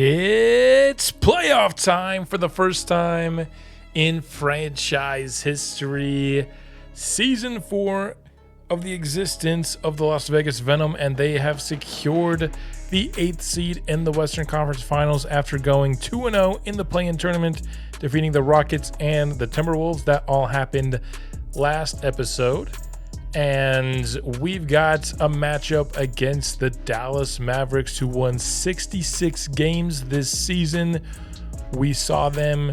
It's playoff time for the first time in franchise history. Season 4 of the existence of the Las Vegas Venom, and they have secured the 8th seed in the Western Conference Finals after going 2-0 in the play-in tournament, defeating the Rockets and the Timberwolves. That all happened last episode. And we've got a matchup against the Dallas Mavericks, who won 66 games this season. We saw them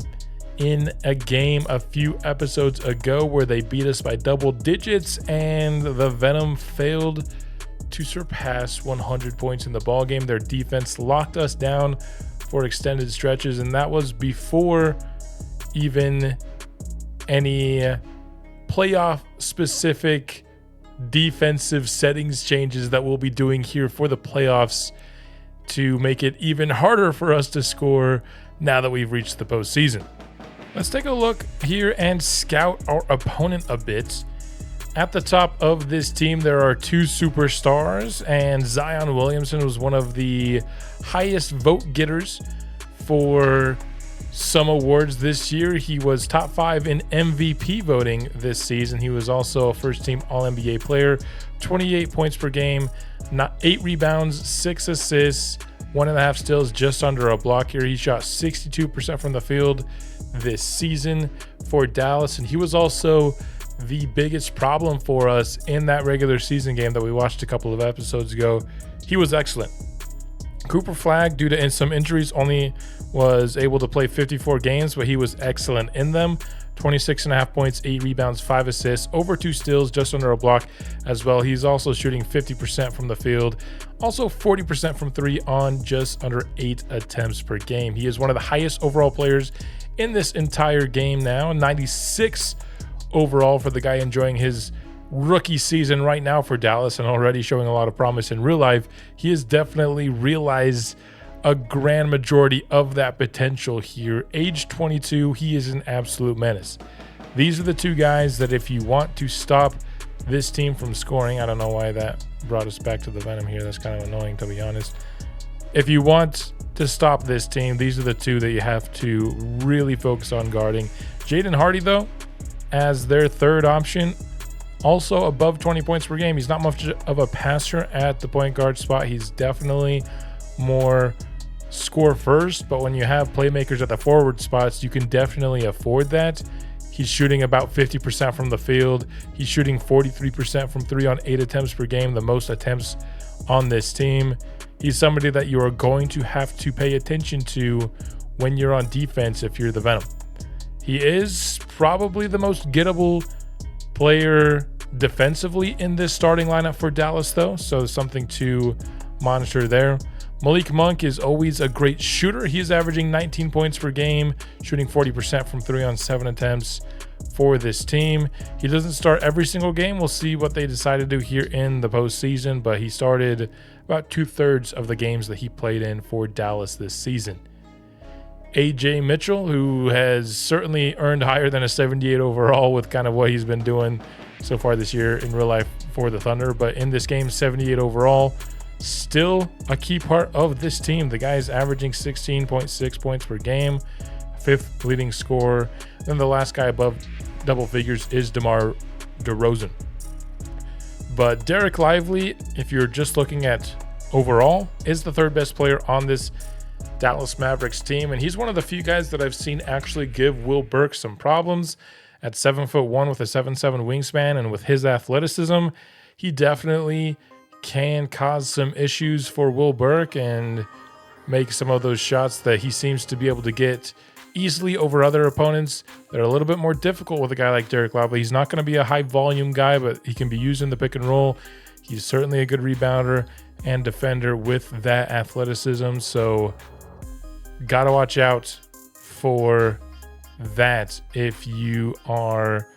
in a game a few episodes ago where they beat us by double digits, and the Venom failed to surpass 100 points in the ballgame. Their defense locked us down for extended stretches, and that was before even any playoff specific defensive settings changes that we'll be doing here for the playoffs to make it even harder for us to score now that we've reached the postseason. Let's take a look here and scout our opponent a bit. At the top of this team, there are two superstars, and Zion Williamson was one of the highest vote getters for some awards this year. He was top 5 in MVP voting this season. He was also a first-team All-NBA player, 28 points per game, 8 rebounds, 6 assists, 1.5 steals, just under a block here. He shot 62% from the field this season for Dallas, and he was also the biggest problem for us in that regular season game that we watched a couple of episodes ago. He was excellent. Cooper Flagg, due to some injuries, only was able to play 54 games, but he was excellent in them. 26.5 points, 8 rebounds, 5 assists, over 2 steals, just under a block as well. He's also shooting 50% from the field, also 40% from 3 on just under 8 attempts per game. He is one of the highest overall players in this entire game now, 96 overall for the guy enjoying his rookie season right now for Dallas and already showing a lot of promise in real life. He has definitely realized a grand majority of that potential here. Age 22, he is an absolute menace. These are the two guys that if you want to stop this team from scoring, I don't know why that brought us back to the Venom here. That's kind of annoying, to be honest. If you want to stop this team, these are the two that you have to really focus on guarding. Jaden Hardy, though, as their third option, also above 20 points per game. He's not much of a passer at the point guard spot. He's definitely more score first, but when you have playmakers at the forward spots, you can definitely afford that. He's shooting about 50% from the field. He's shooting 43% from 3 on 8 attempts per game, the most attempts on this team. He's somebody that you are going to have to pay attention to when you're on defense if you're the Venom. He is probably the most gettable player defensively in this starting lineup for Dallas, though, so something to monitor there. Malik Monk is always a great shooter. He is averaging 19 points per game, shooting 40% from 3 on 7 attempts for this team. He doesn't start every single game. We'll see what they decide to do here in the postseason, but he started about 2/3 of the games that he played in for Dallas this season. AJ Mitchell, who has certainly earned higher than a 78 overall with kind of what he's been doing so far this year in real life for the Thunder, but in this game, 78 overall. Still a key part of this team. The guy is averaging 16.6 points per game, 5th leading scorer. Then the last guy above double figures is DeMar DeRozan. But Derek Lively, if you're just looking at overall, is the 3rd best player on this Dallas Mavericks team, and he's one of the few guys that I've seen actually give Will Burke some problems. At 7'1" with a 7'7" wingspan, and with his athleticism, he definitely can cause some issues for Will Burke and make some of those shots that he seems to be able to get easily over other opponents that are a little bit more difficult with a guy like Derek Lively. He's not going to be a high volume guy, but he can be used in the pick and roll. He's certainly a good rebounder and defender with that athleticism, so gotta watch out for that if you are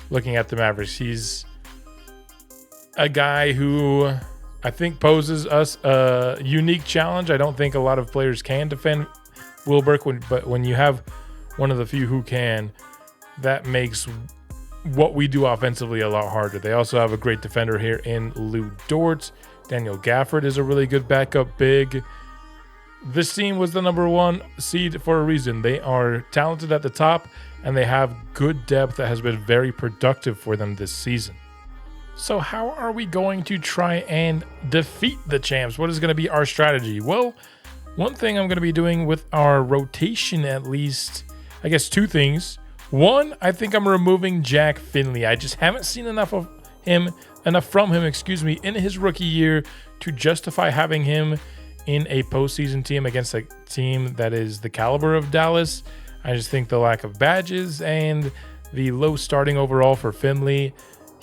looking at the Mavericks. He's a guy who I think poses us a unique challenge. I don't think a lot of players can defend Will Burke, but when you have one of the few who can, that makes what we do offensively a lot harder. They also have a great defender here in Lou Dort. Daniel Gafford is a really good backup big. This team was the #1 seed for a reason. They are talented at the top, and they have good depth that has been very productive for them this season. So how are we going to try and defeat the champs? What is going to be our strategy? Well, one thing I'm going to be doing with our rotation, at least, I guess 2 things. One, I think I'm removing Jack Finley. I just haven't seen enough from him, in his rookie year to justify having him in a postseason team against a team that is the caliber of Dallas. I just think the lack of badges and the low starting overall for Finley,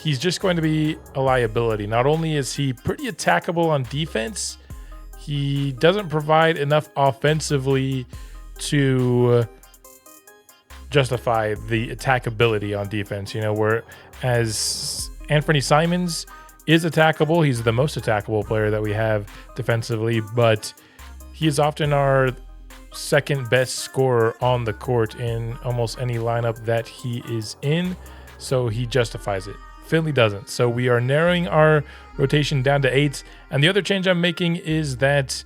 he's just going to be a liability. Not only is he pretty attackable on defense, he doesn't provide enough offensively to justify the attackability on defense. Whereas Anthony Simons is attackable. He's the most attackable player that we have defensively, but he is often our second best scorer on the court in almost any lineup that he is in, so he justifies it. Finley doesn't. So we are narrowing our rotation down to 8. And the other change I'm making is that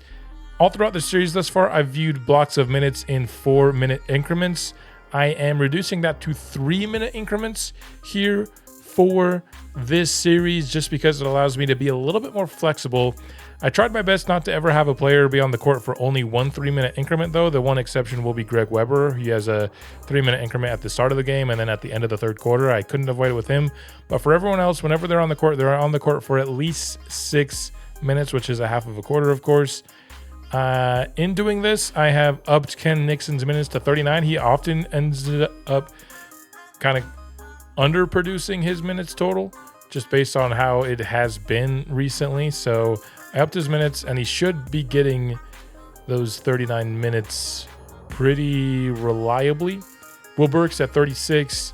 all throughout the series thus far, I've viewed blocks of minutes in 4-minute increments. I am reducing that to 3-minute increments here for this series, just because it allows me to be a little bit more flexible. I tried my best not to ever have a player be on the court for only one 3-minute increment, though. The one exception will be Greg Weber. He has a 3-minute increment at the start of the game and then at the end of the third quarter. I couldn't avoid it with him. But for everyone else, whenever they're on the court for at least 6 minutes, which is a half of a quarter, of course. In doing this, I have upped Ken Nixon's minutes to 39. He often ends up kind of underproducing his minutes total, just based on how it has been recently. So I upped his minutes, and he should be getting those 39 minutes pretty reliably. Will Burks at 36,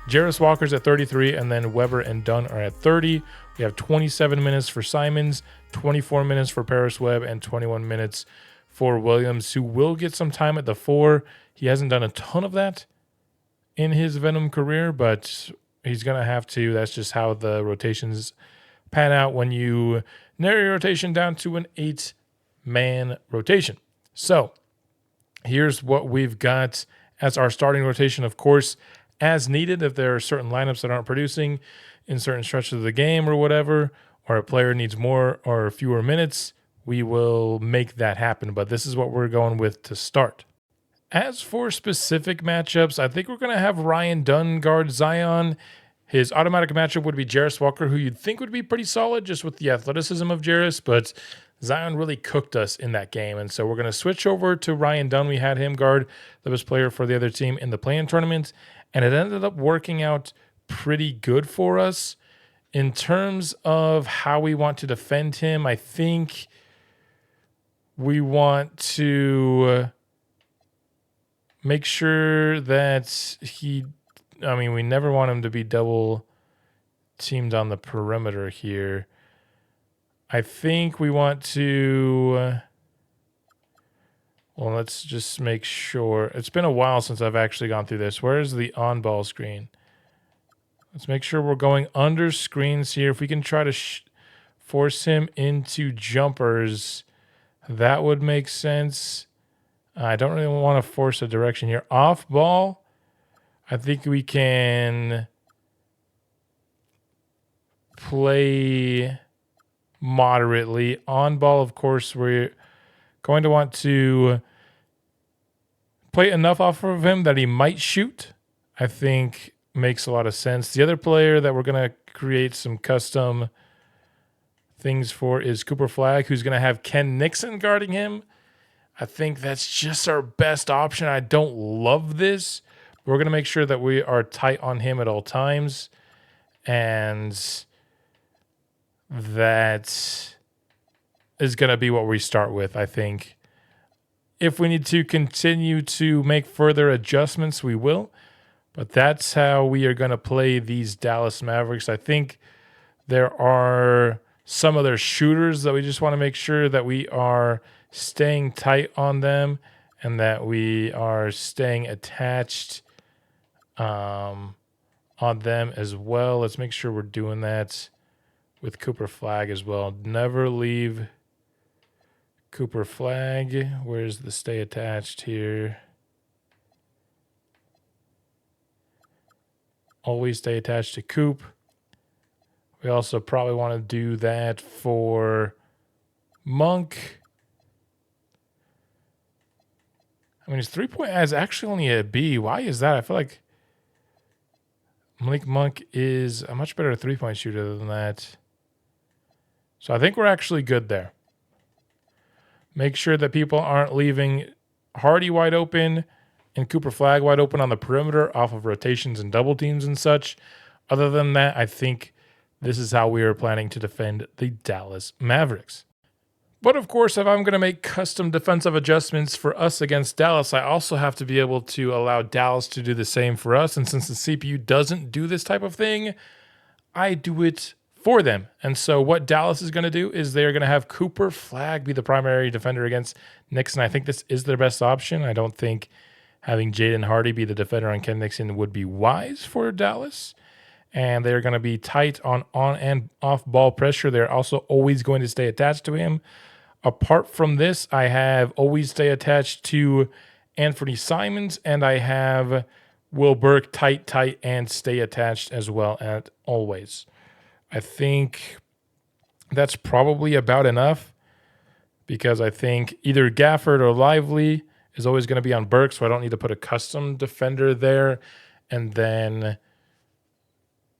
Jarris Walker's at 33, and then Weber and Dunn are at 30. We have 27 minutes for Simons, 24 minutes for Paris Webb, and 21 minutes for Williams, who will get some time at the 4. He hasn't done a ton of that in his Venom career, but he's going to have to. That's just how the rotations pan out when you narrow your rotation down to an 8-man rotation. So here's what we've got as our starting rotation. Of course, as needed, if there are certain lineups that aren't producing in certain stretches of the game or whatever, or a player needs more or fewer minutes, we will make that happen. But this is what we're going with to start. As for specific matchups, I think we're going to have Ryan Dunn guard Zion. His automatic matchup would be Jarris Walker, who you'd think would be pretty solid just with the athleticism of Jarris, but Zion really cooked us in that game. And so we're going to switch over to Ryan Dunn. We had him guard the best player for the other team in the play-in tournament, and it ended up working out pretty good for us. In terms of how we want to defend him, I think we want to make sure that we never want him to be double teamed on the perimeter here. I think we want to, let's just make sure. It's been a while since I've actually gone through this. Where's the on-ball screen? Let's make sure we're going under screens here. If we can try to force him into jumpers, that would make sense. I don't really want to force a direction here. Off ball, I think we can play moderately. On ball, of course, we're going to want to play enough off of him that he might shoot. I think makes a lot of sense. The other player that we're going to create some custom things for is Cooper Flagg, who's going to have Ken Nixon guarding him. I think that's just our best option. I don't love this. We're going to make sure that we are tight on him at all times. And that is going to be what we start with, I think. If we need to continue to make further adjustments, we will. But that's how we are going to play these Dallas Mavericks. I think there are some of their shooters that we just want to make sure that we are staying tight on them and that we are staying attached on them as well. Let's make sure we're doing that with Cooper Flagg as well. Never leave Cooper flag. Where's the stay attached here? Always stay attached to Coop. We also probably want to do that for Monk. I mean, his 3-point is actually only a B. Why is that? I feel like Malik Monk is a much better 3-point shooter than that. So I think we're actually good there. Make sure that people aren't leaving Hardy wide open and Cooper flag wide open on the perimeter off of rotations and double teams and such. Other than that, I think this is how we are planning to defend the Dallas Mavericks. But of course, if I'm going to make custom defensive adjustments for us against Dallas, I also have to be able to allow Dallas to do the same for us. And since the CPU doesn't do this type of thing, I do it for them. And so what Dallas is going to do is they're going to have Cooper flag be the primary defender against Nixon. I think this is their best option. I don't think having Jaden Hardy be the defender on Ken Nixon would be wise for Dallas. And they're going to be tight on and off ball pressure. They're also always going to stay attached to him. Apart from this, I have always stay attached to Anthony Simons, and I have Will Burke tight, and stay attached as well at always. I think that's probably about enough because I think either Gafford or Lively is always going to be on Burke, so I don't need to put a custom defender there. And then,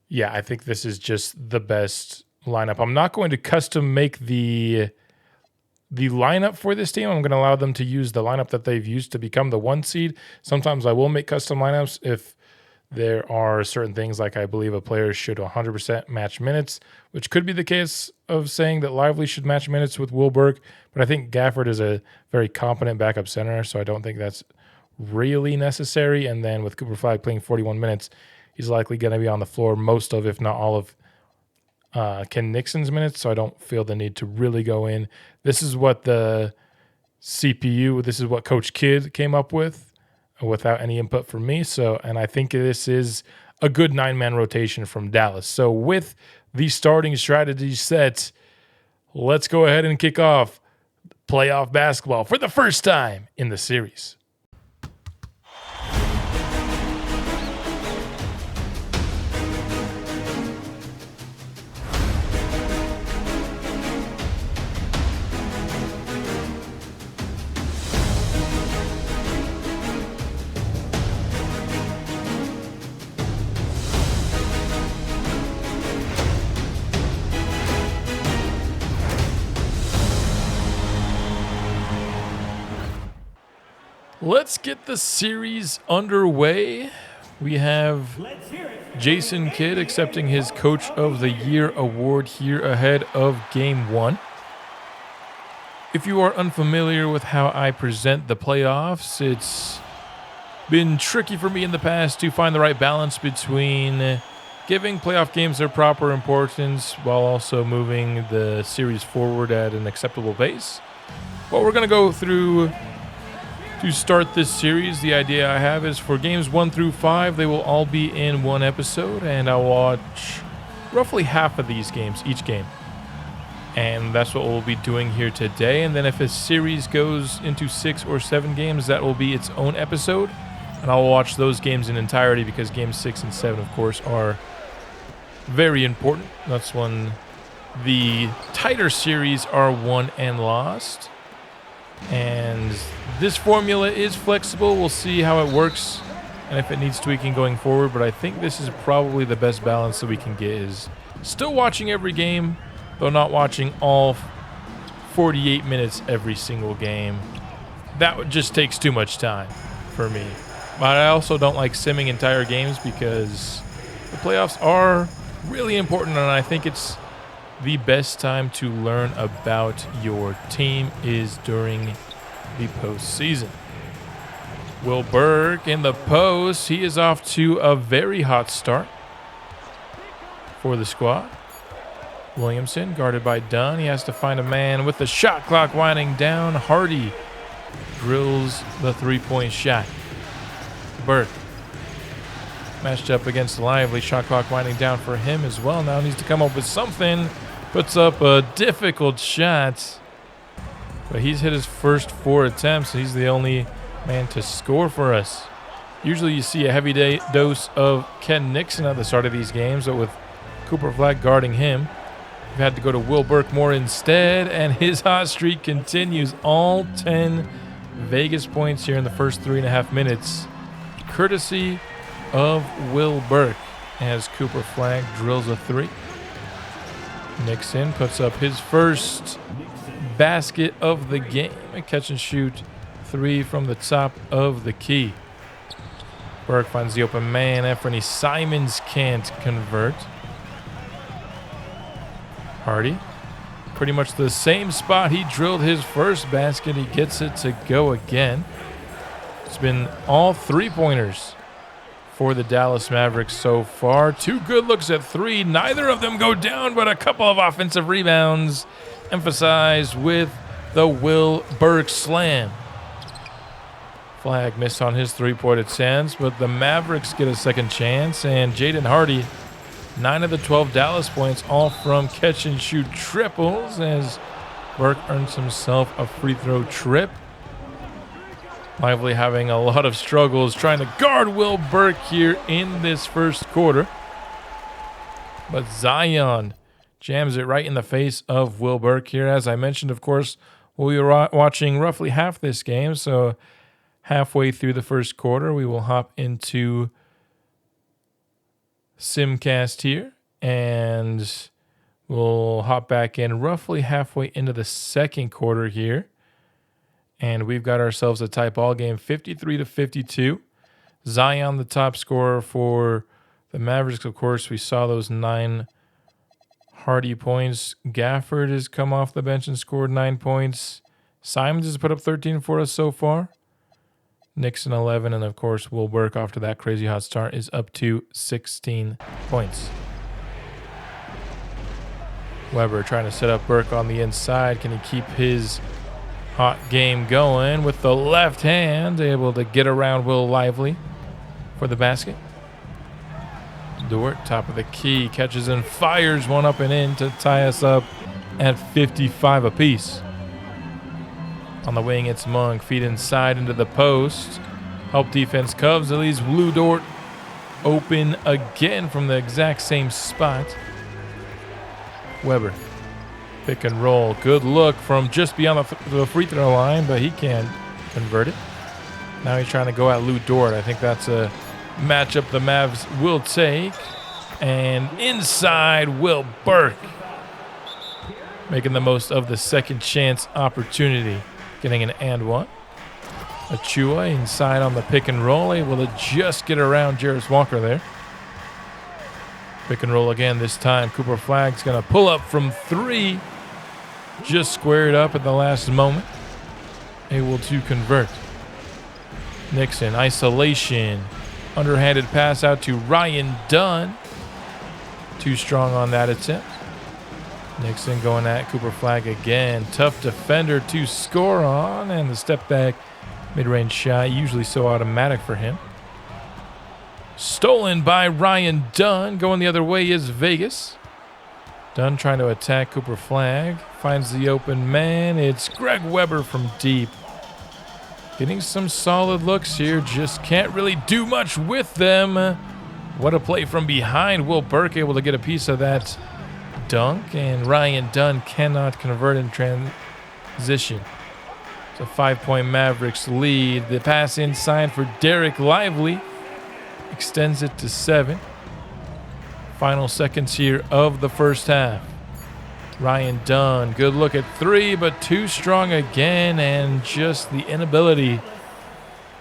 yeah, I think this is just the best lineup. I'm not going to custom make the lineup for this team. I'm going to allow them to use the lineup that they've used to become the 1 seed. Sometimes I will make custom lineups if there are certain things like I believe a player should 100% match minutes, which could be the case of saying that Lively should match minutes with Will Burke, but I think Gafford is a very competent backup center, so I don't think that's really necessary. And then with Cooper Flag playing 41 minutes, he's likely going to be on the floor most of, if not all of, Ken Nixon's minutes, so I don't feel the need to really go in. This is what the CPU, this is what Coach Kidd came up with without any input from me. So, and I think this is a good 9-man rotation from Dallas. So with the starting strategy set, let's go ahead and kick off playoff basketball for the first time in the series. Let's get the series underway. We have Jason Kidd accepting his Coach of the Year award here ahead of Game 1. If you are unfamiliar with how I present the playoffs, it's been tricky for me in the past to find the right balance between giving playoff games their proper importance while also moving the series forward at an acceptable pace. What we're going to go through to start this series, the idea I have is for games 1 through 5, they will all be in one episode, and I'll watch roughly half of these games, each game. And that's what we'll be doing here today. And then if a series goes into 6 or 7 games, that will be its own episode. And I'll watch those games in entirety because games 6 and 7, of course, are very important. That's when the tighter series are won and lost. And this formula is flexible. We'll see how it works and if it needs tweaking going forward. But I think this is probably the best balance that we can get, is still watching every game, though not watching all 48 minutes every single game. That just takes too much time for me. But I also don't like simming entire games because the playoffs are really important, and I think it's the best time to learn about your team is during the postseason. Will Burke in the post. He is off to a very hot start for the squad. Williamson guarded by Dunn. He has to find a man with the shot clock winding down. Hardy drills the 3-point shot. Burke matched up against Lively. Shot clock winding down for him as well. Now needs to come up with something. Puts up a difficult shot. But he's hit his first 4 attempts. He's the only man to score for us. Usually you see a heavy dose of Ken Nixon at the start of these games, but with Cooper Flagg guarding him, we've had to go to Will Burkemore instead, and his hot streak continues. All 10 Vegas points here in the first 3.5 minutes, courtesy of Will Burke, as Cooper Flagg drills a 3. Nixon puts up his first basket of the game, a catch and shoot 3 from the top of the key. Burke finds the open man. Anthony Simons can't convert. Hardy, pretty much the same spot he drilled his first basket. He gets it to go again. It's been all 3-pointers for the Dallas Mavericks so far. 2 good looks at 3. Neither of them go down, but a couple of offensive rebounds emphasized with the Will Burke slam. Flagg missed on his 3-point attempts, but the Mavericks get a second chance, and Jaden Hardy, 9 of the 12 Dallas points, all from catch-and-shoot triples, as Burke earns himself a free throw trip. Lively having a lot of struggles trying to guard Will Burke here in this first quarter. But Zion jams it right in the face of Will Burke here. As I mentioned, of course, we were watching roughly half this game, so halfway through the first quarter, we will hop into Simcast here, and we'll hop back in roughly halfway into the second quarter here. And we've got ourselves a tie ball game, 53-52. Zion, the top scorer for the Mavericks. Of course, we saw those 9 Hardy points. Gafford has come off the bench and scored 9 points. Simons has put up 13 for us so far. Nixon 11, and of course Will Burke, after that crazy hot start, is up to 16 points. Weber trying to set up Burke on the inside. Can he keep his hot game going with the left hand, able to get around Will Lively for the basket? Dort, top of the key, catches and fires one up and in to tie us up at 55 apiece. On the wing, it's Monk. Feed inside into the post. Help defense Cubs. At least Lou Dort open again from the exact same spot. Weber. Pick and roll. Good look from just beyond the free throw line, but he can't convert it. Now he's trying to go at Lou Dort. I think that's a matchup the Mavs will take. And inside, Will Burke, making the most of the second chance opportunity. Getting an and one. Achua inside on the pick and roll, able to just get around Jarris Walker there. Pick and roll again this time. Cooper Flagg's going to pull up from 3. Just squared up at the last moment. Able to convert. Nixon, isolation. Underhanded pass out to Ryan Dunn. Too strong on that attempt. Nixon going at Cooper Flagg again. Tough defender to score on. And the step back mid-range shot, usually so automatic for him. Stolen by Ryan Dunn. Going the other way is Vegas. Dunn trying to attack Cooper Flagg. Finds the open man. It's Greg Weber from deep. Getting some solid looks here. Just can't really do much with them. What a play from behind. Will Burke able to get a piece of that dunk, and Ryan Dunn cannot convert in transition. It's a 5-point Mavericks lead. The pass inside for Derek Lively extends it to 7. Final seconds here of the first half. Ryan Dunn, good look at 3, but too strong again, and just the inability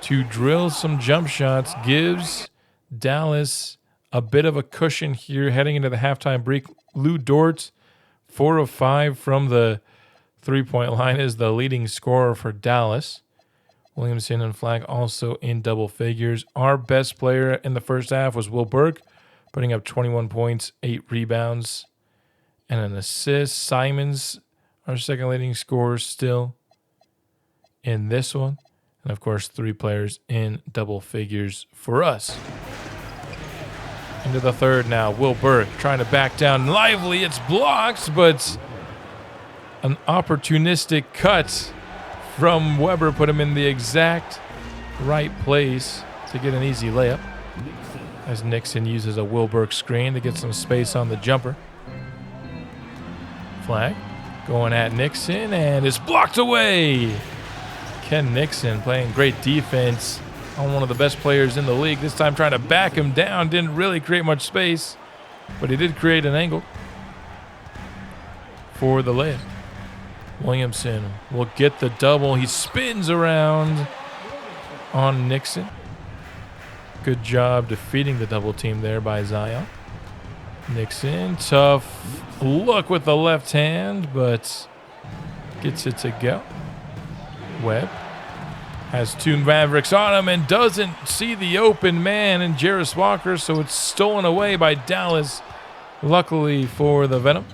to drill some jump shots gives Dallas a bit of a cushion here heading into the halftime break. Lou Dort, 4 of 5 from the 3-point line, is the leading scorer for Dallas. Williamson and Flagg also in double figures. Our best player in the first half was Will Burke, putting up 21 points, 8 rebounds, and an assist. Simons, our second leading scorer, still in this one. And, of course, 3 players in double figures for us. Into the third now. Will Burke trying to back down. Lively. It's blocked, but an opportunistic cut from Weber put him in the exact right place to get an easy layup, as Nixon uses a Wilberg screen to get some space on the jumper. Flag going at Nixon, and it's blocked away. Ken Nixon playing great defense on one of the best players in the league. This time trying to back him down. Didn't really create much space, but he did create an angle for the layup. Williamson will get the double. He spins around on Nixon. Good job defeating the double team there by Zion. Nixon, tough look with the left hand, but gets it to go. Webb has two Mavericks on him and doesn't see the open man in Jarris Walker, so it's stolen away by Dallas. Luckily for the Venom,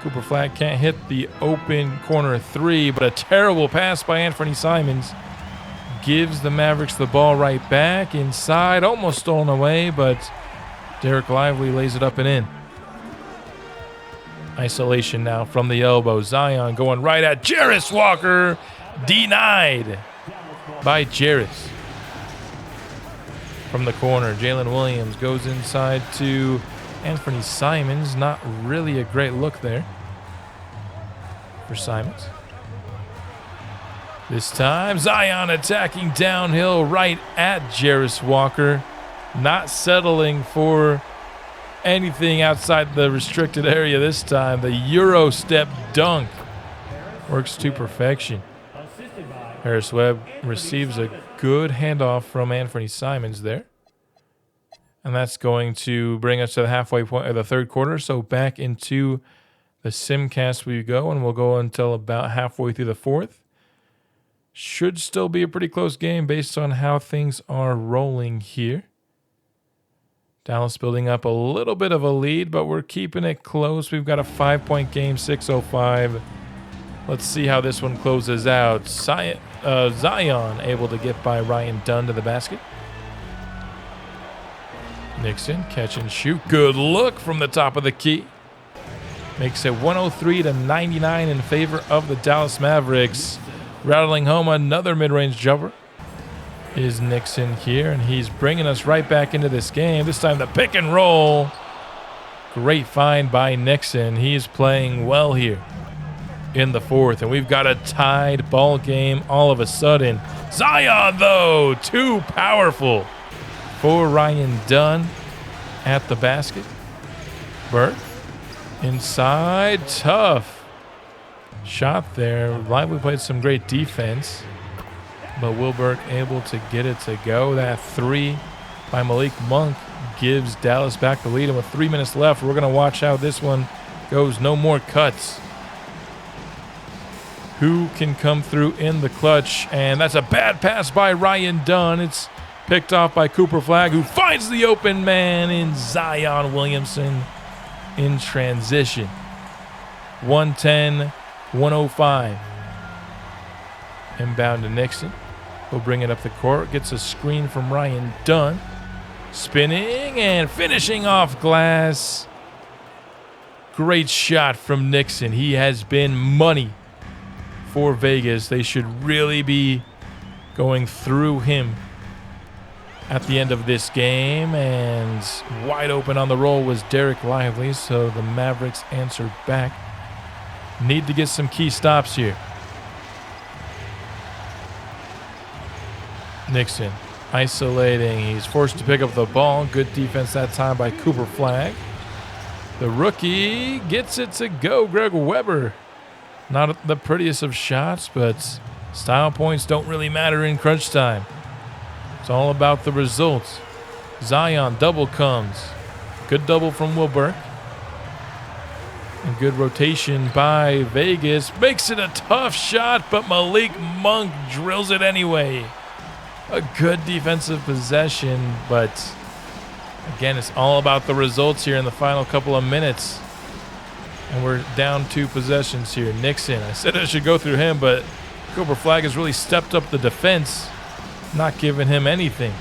Cooper Flag can't hit the open corner three, but a terrible pass by Anthony Simons gives the Mavericks the ball right back inside. Almost stolen away, but Derek Lively lays it up and in. Isolation now from the elbow. Zion going right at Jarris Walker. Denied by Jarris. From the corner, Jalen Williams goes inside to Anthony Simons. Not really a great look there for Simons. This time, Zion attacking downhill right at Jarris Walker. Not settling for anything outside the restricted area this time. The Euro step dunk works to perfection. Harris Webb receives a good handoff from Anthony Simons there. And that's going to bring us to the halfway point of the third quarter. So back into the Simcast we go, and we'll go until about halfway through the fourth. Should still be a pretty close game based on how things are rolling here. Dallas building up a little bit of a lead, but we're keeping it close. We've got a 5-point game, 6:05. Let's see how this one closes out. Zion able to get by Ryan Dunn to the basket. Nixon, catch and shoot. Good look from the top of the key. Makes it 103-99 in favor of the Dallas Mavericks. Rattling home another mid-range jumper is Nixon here, and he's bringing us right back into this game. This time the pick and roll. Great find by Nixon. He's playing well here in the fourth, and we've got a tied ball game all of a sudden. Zion, though, too powerful for Ryan Dunn at the basket. Burke inside, tough shot there. Lively played some great defense, but Wilberg able to get it to go. That three by Malik Monk gives Dallas back the lead, and with 3 minutes left, we're going to watch how this one goes. No more cuts. Who can come through in the clutch? And that's a bad pass by Ryan Dunn. It's picked off by Cooper Flag, who finds the open man in Zion Williamson in transition. 110-105. Inbound to Nixon. He'll bring it up the court. Gets a screen from Ryan Dunn. Spinning and finishing off glass. Great shot from Nixon. He has been money for Vegas. They should really be going through him at the end of this game. And wide open on the roll was Derek Lively, so the Mavericks answered back. Need to get some key stops here. Nixon isolating. He's forced to pick up the ball. Good defense that time by Cooper Flag. The rookie gets it to go. Greg Weber. Not the prettiest of shots, but style points don't really matter in crunch time. It's all about the results. Zion double comes. Good double from Wilberg. And good rotation by Vegas. Makes it a tough shot, but Malik Monk drills it anyway. A good defensive possession, but again, it's all about the results here in the final couple of minutes. And we're down 2 possessions here. Nixon, I said I should go through him, but Cooper Flag has really stepped up the defense, not giving him anything.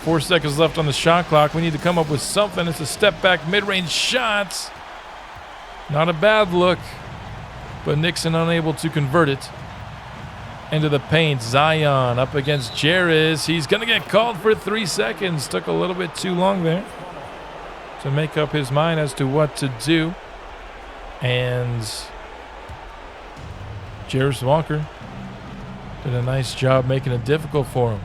4 seconds left on the shot clock. We need to come up with something. It's a step back mid-range shot. Not a bad look, but Nixon unable to convert it. into the paint. Zion up against Jarris. He's going to get called for 3 seconds. Took a little bit too long there to make up his mind as to what to do. And Jarris Walker did a nice job making it difficult for him.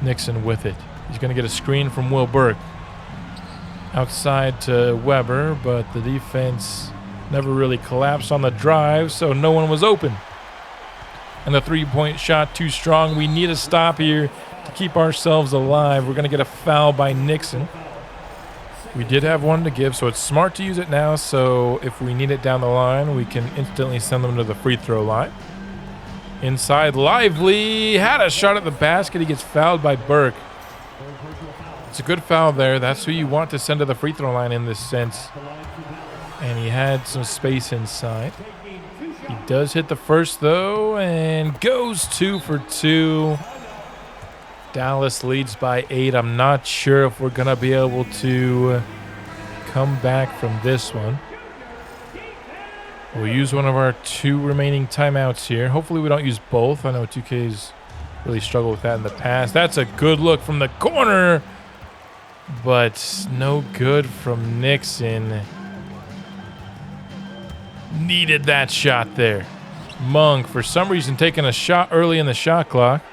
Nixon with it. He's going to get a screen from Will Burke. Outside to Weber, but the defense never really collapsed on the drive, so no one was open. And the three-point shot too strong. We need a stop here to keep ourselves alive. We're going to get a foul by Nixon. We did have one to give, so it's smart to use it now, so if we need it down the line, we can instantly send them to the free throw line. Inside, Lively had a shot at the basket. He gets fouled by Burke. It's a good foul there. That's who you want to send to the free throw line in this sense. And he had some space inside. He does hit the first, though, and goes 2 for 2. Dallas leads by 8. I'm not sure if we're going to be able to come back from this one. We'll use one of our 2 remaining timeouts here. Hopefully we don't use both. I know 2K's really struggled with that in the past. That's a good look from the corner, but no good from Nixon. Needed that shot there. Monk, for some reason, taking a shot early in the shot clock.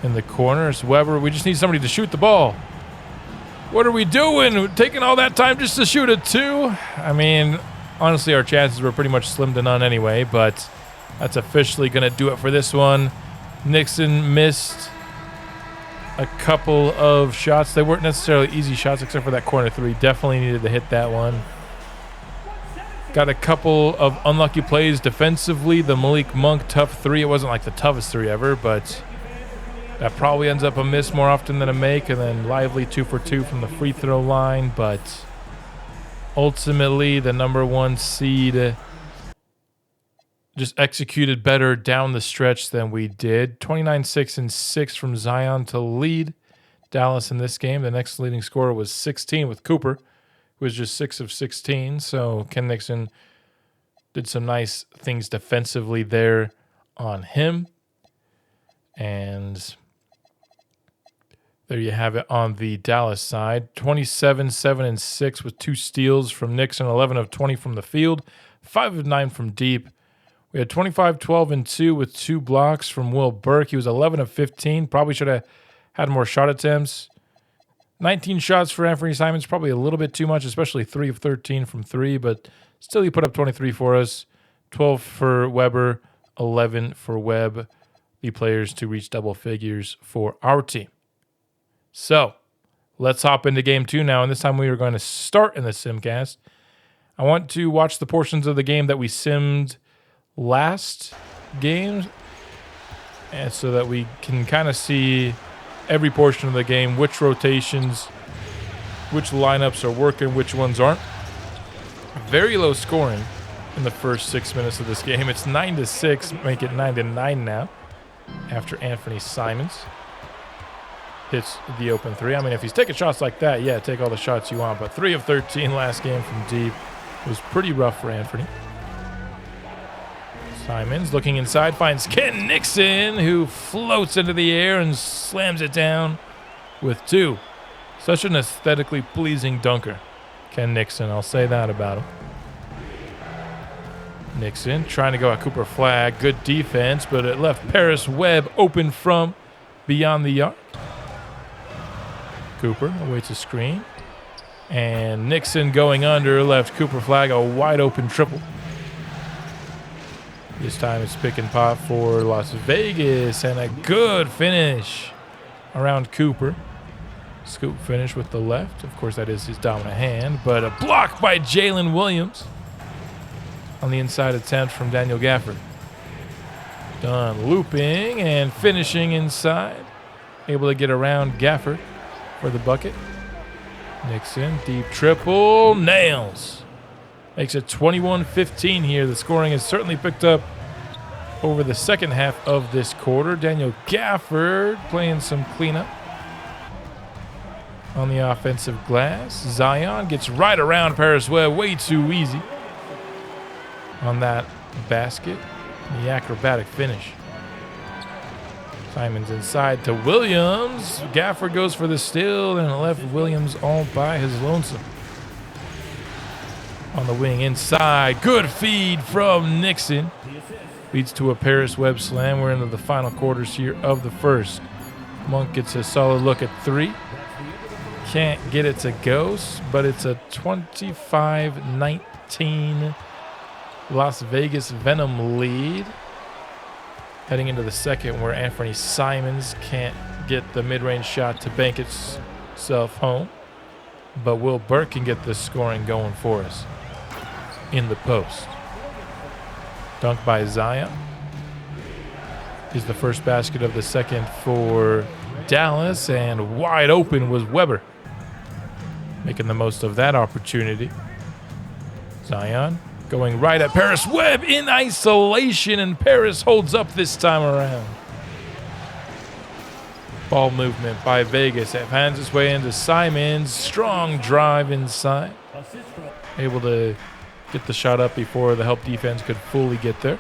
In the corner, it's Weber. We just need somebody to shoot the ball. What are we doing? We're taking all that time just to shoot a 2? I mean, honestly, our chances were pretty much slim to none anyway, but that's officially going to do it for this one. Nixon missed a couple of shots. They weren't necessarily easy shots except for that corner 3. Definitely needed to hit that one. Got a couple of unlucky plays defensively. The Malik Monk tough 3. It wasn't like the toughest 3 ever, but that probably ends up a miss more often than a make. And then Lively 2 for 2 from the free throw line. But ultimately, the number 1 seed just executed better down the stretch than we did. 29, 6, and 6 from Zion to lead Dallas in this game. The next leading scorer was 16 with Cooper, who was just 6 of 16. So Ken Nixon did some nice things defensively there on him. And there you have it on the Dallas side. 27, 7, and 6 with 2 steals from Nixon, 11 of 20 from the field, 5 of 9 from deep. We had 25, 12, and 2 with 2 blocks from Will Burke. He was 11 of 15. Probably should have had more shot attempts. 19 shots for Anthony Simons, probably a little bit too much, especially 3 of 13 from 3, but still he put up 23 for us. 12 for Weber, 11 for Webb, the players to reach double figures for our team. So let's hop into game 2 now, and this time we are going to start in the simcast. I want to watch the portions of the game that we simmed last game, and so that we can kind of see every portion of the game, which rotations, which lineups are working, which ones aren't. Very low scoring in the first 6 minutes of this game. It's 9-6, make it 9-9 now after Anthony Simons hits the open 3. I mean, if he's taking shots like that, yeah, take all the shots you want, but 3 of 13 last game from deep was pretty rough for Anthony. Simons looking inside, finds Ken Nixon, who floats into the air and slams it down with 2. Such an aesthetically pleasing dunker, Ken Nixon. I'll say that about him. Nixon trying to go at Cooper Flag. Good defense, but it left Paris Webb open from beyond the arc. Cooper awaits a screen. And Nixon going under left Cooper Flag a wide open triple. This time it's pick and pop for Las Vegas, and a good finish around Cooper. Scoop finish with the left. Of course, that is his dominant hand, but a block by Jalen Williams on the inside attempt from Daniel Gafford. Done looping and finishing inside. Able to get around Gafford for the bucket. Nixon, deep triple, nails. Makes it 21-15 here. The scoring has certainly picked up over the second half of this quarter. Daniel Gafford playing some cleanup on the offensive glass. Zion gets right around Paris Webb way too easy. on that basket. The acrobatic finish. Simons inside to Williams. Gafford goes for the steal and left Williams all by his lonesome. On the wing inside. Good feed from Nixon. Leads to a Paris Webb slam. We're into the final quarters here of the first. Monk gets a solid look at three. Can't get it to go, but it's a 25-19 Las Vegas Venom lead. Heading into the second, where Anthony Simons can't get the mid-range shot to bank itself home. But Will Burke can get the scoring going for us in the post. Dunk by Zion is the first basket of the second for Dallas, and wide open was Weber, making the most of that opportunity. Zion going right at Paris Webb in isolation, and Paris holds up this time around. Ball movement by Vegas. It finds its way into Simons. Strong drive inside. Able to get the shot up before the help defense could fully get there.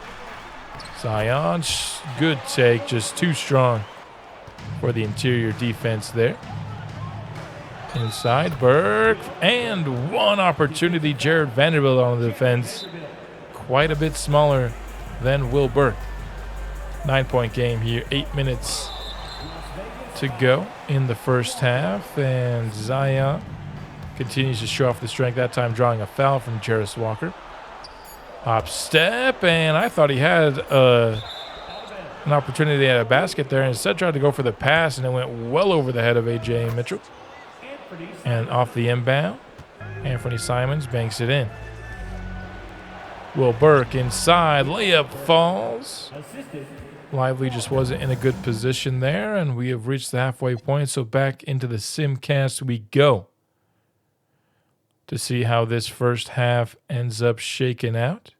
Zion, good take, just too strong for the interior defense there. Inside, Burke, and one opportunity. Jared Vanderbilt on the defense. Quite a bit smaller than Will Burke. 9-point game here, 8 minutes to go in the first half, and Zion continues to show off the strength, that time drawing a foul from Jarris Walker. Hop step, and I thought he had an opportunity at a basket there, and instead tried to go for the pass, and it went well over the head of A.J. Mitchell. And off the inbound, Anthony Simons banks it in. Will Burke inside, layup falls. Lively just wasn't in a good position there, and we have reached the halfway point, so back into the Simcast we go to see how this first half ends up shaking out.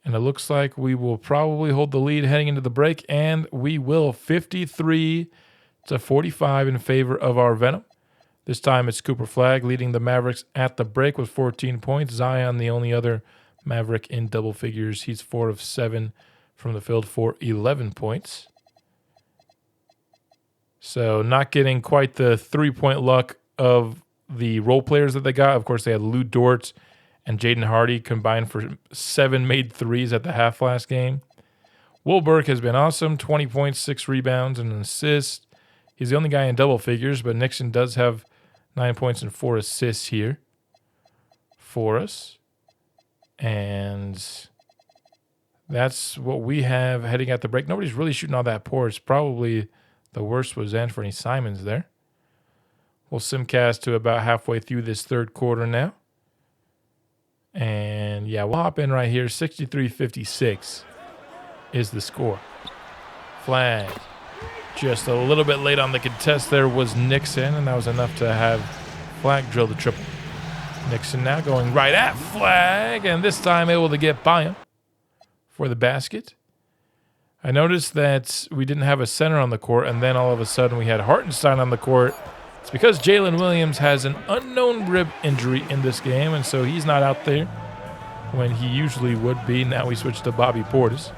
And it looks like we will probably hold the lead heading into the break, and we will. 53-45 in favor of our Venom. This time it's Cooper Flagg leading the Mavericks at the break with 14 points. Zion, the only other Maverick in double figures. He's 4 of 7 from the field for 11 points. So not getting quite the three-point luck of the role players that they got. Of course, they had Lou Dort and Jaden Hardy combined for 7 made threes at the half last game. Will Burke has been awesome. 20 points, 6 rebounds, and an assist. He's the only guy in double figures, but Nixon does have 9 points and 4 assists here for us. And that's what we have heading at the break. Nobody's really shooting all that poor. It's probably the worst was Anthony Simons there. We'll simcast to about halfway through this third quarter now. And yeah, we'll hop in right here. 63-56 is the score. Flag. Just a little bit late on the contest there was Nixon, and that was enough to have Flagg drill the triple. Nixon now going right at Flagg, and this time able to get by him for the basket. I noticed that we didn't have a center on the court, and then all of a sudden we had Hartenstein on the court. It's because Jalen Williams has an unknown rib injury in this game, and so he's not out there when he usually would be. Now we switch to Bobby Portis.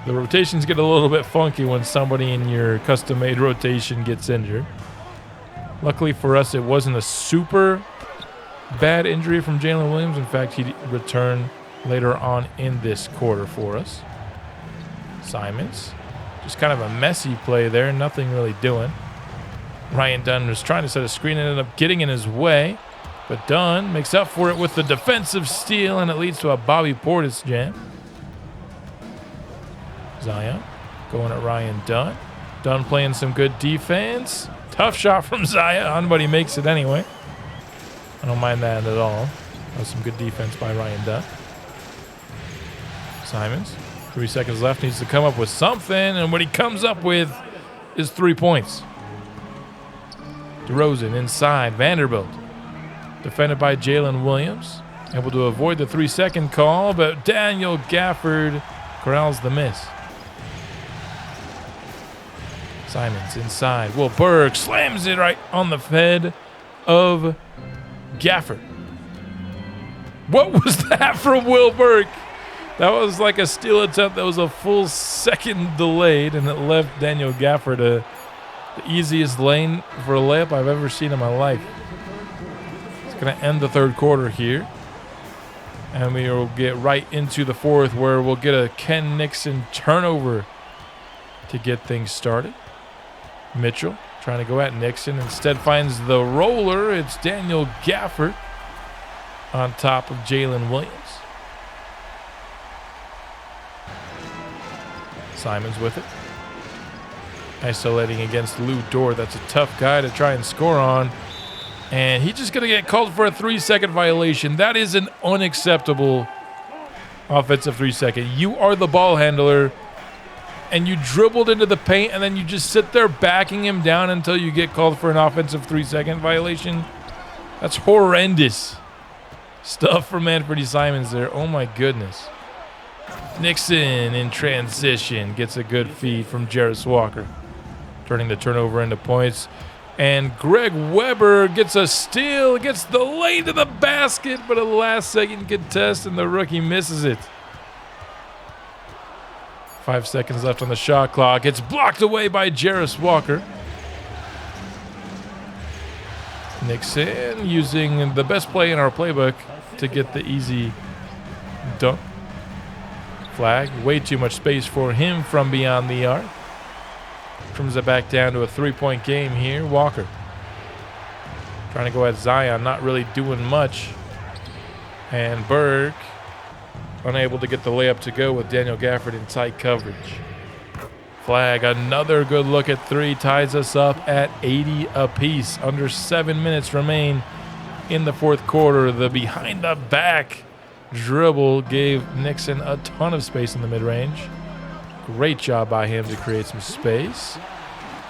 The rotations get a little bit funky when somebody in your custom-made rotation gets injured. Luckily for us, it wasn't a super bad injury from Jalen Williams. In fact, he returned later on in this quarter for us. Simons, just kind of a messy play there, nothing really doing. Ryan Dunn was trying to set a screen and ended up getting in his way, but Dunn makes up for it with the defensive steal, and it leads to a Bobby Portis jam. Zion going at Ryan Dunn. Dunn playing some good defense. Tough shot from Zion, but he makes it anyway. I don't mind that at all. That was some good defense by Ryan Dunn. Simons, 3 seconds left, needs to come up with something, and what he comes up with is 3 points. DeRozan inside, Vanderbilt. Defended by Jalen Williams. Able to avoid the 3-second call, but Daniel Gafford corrals the miss. Simons inside. Will Burke slams it right on the head of Gafford. What was that from Will Burke? That was like a steal attempt that was a full second delayed, and it left Daniel Gaffer to the easiest lane for a layup I've ever seen in my life. It's going to end the third quarter here. And we will get right into the fourth, where we'll get a Ken Nixon turnover to get things started. Mitchell trying to go at Nixon. Instead finds the roller. It's Daniel Gaffer on top of Jalen Williams. Simons with it. Isolating against Lou Dort. That's a tough guy to try and score on. And he's just going to get called for a 3-second violation. That is an unacceptable offensive 3-second. You are the ball handler, and you dribbled into the paint, and then you just sit there backing him down until you get called for an offensive 3-second violation. That's horrendous stuff from Anthony Simons there. Oh, my goodness. Nixon in transition gets a good feed from Jarris Walker, turning the turnover into points. And Greg Weber gets a steal, gets the lane to the basket, but a last-second contest, and the rookie misses it. 5 seconds left on the shot clock. It's blocked away by Jarris Walker. Nixon using the best play in our playbook to get the easy dunk. Flag, way too much space for him from beyond the arc. Trims it back down to a 3-point game here. Walker trying to go at Zion, not really doing much. And Burke unable to get the layup to go with Daniel Gafford in tight coverage. Flag, another good look at three, ties us up at 80 apiece. Under 7 minutes remain in the fourth quarter. The behind the back dribble gave Nixon a ton of space in the mid-range. Great job by him to create some space.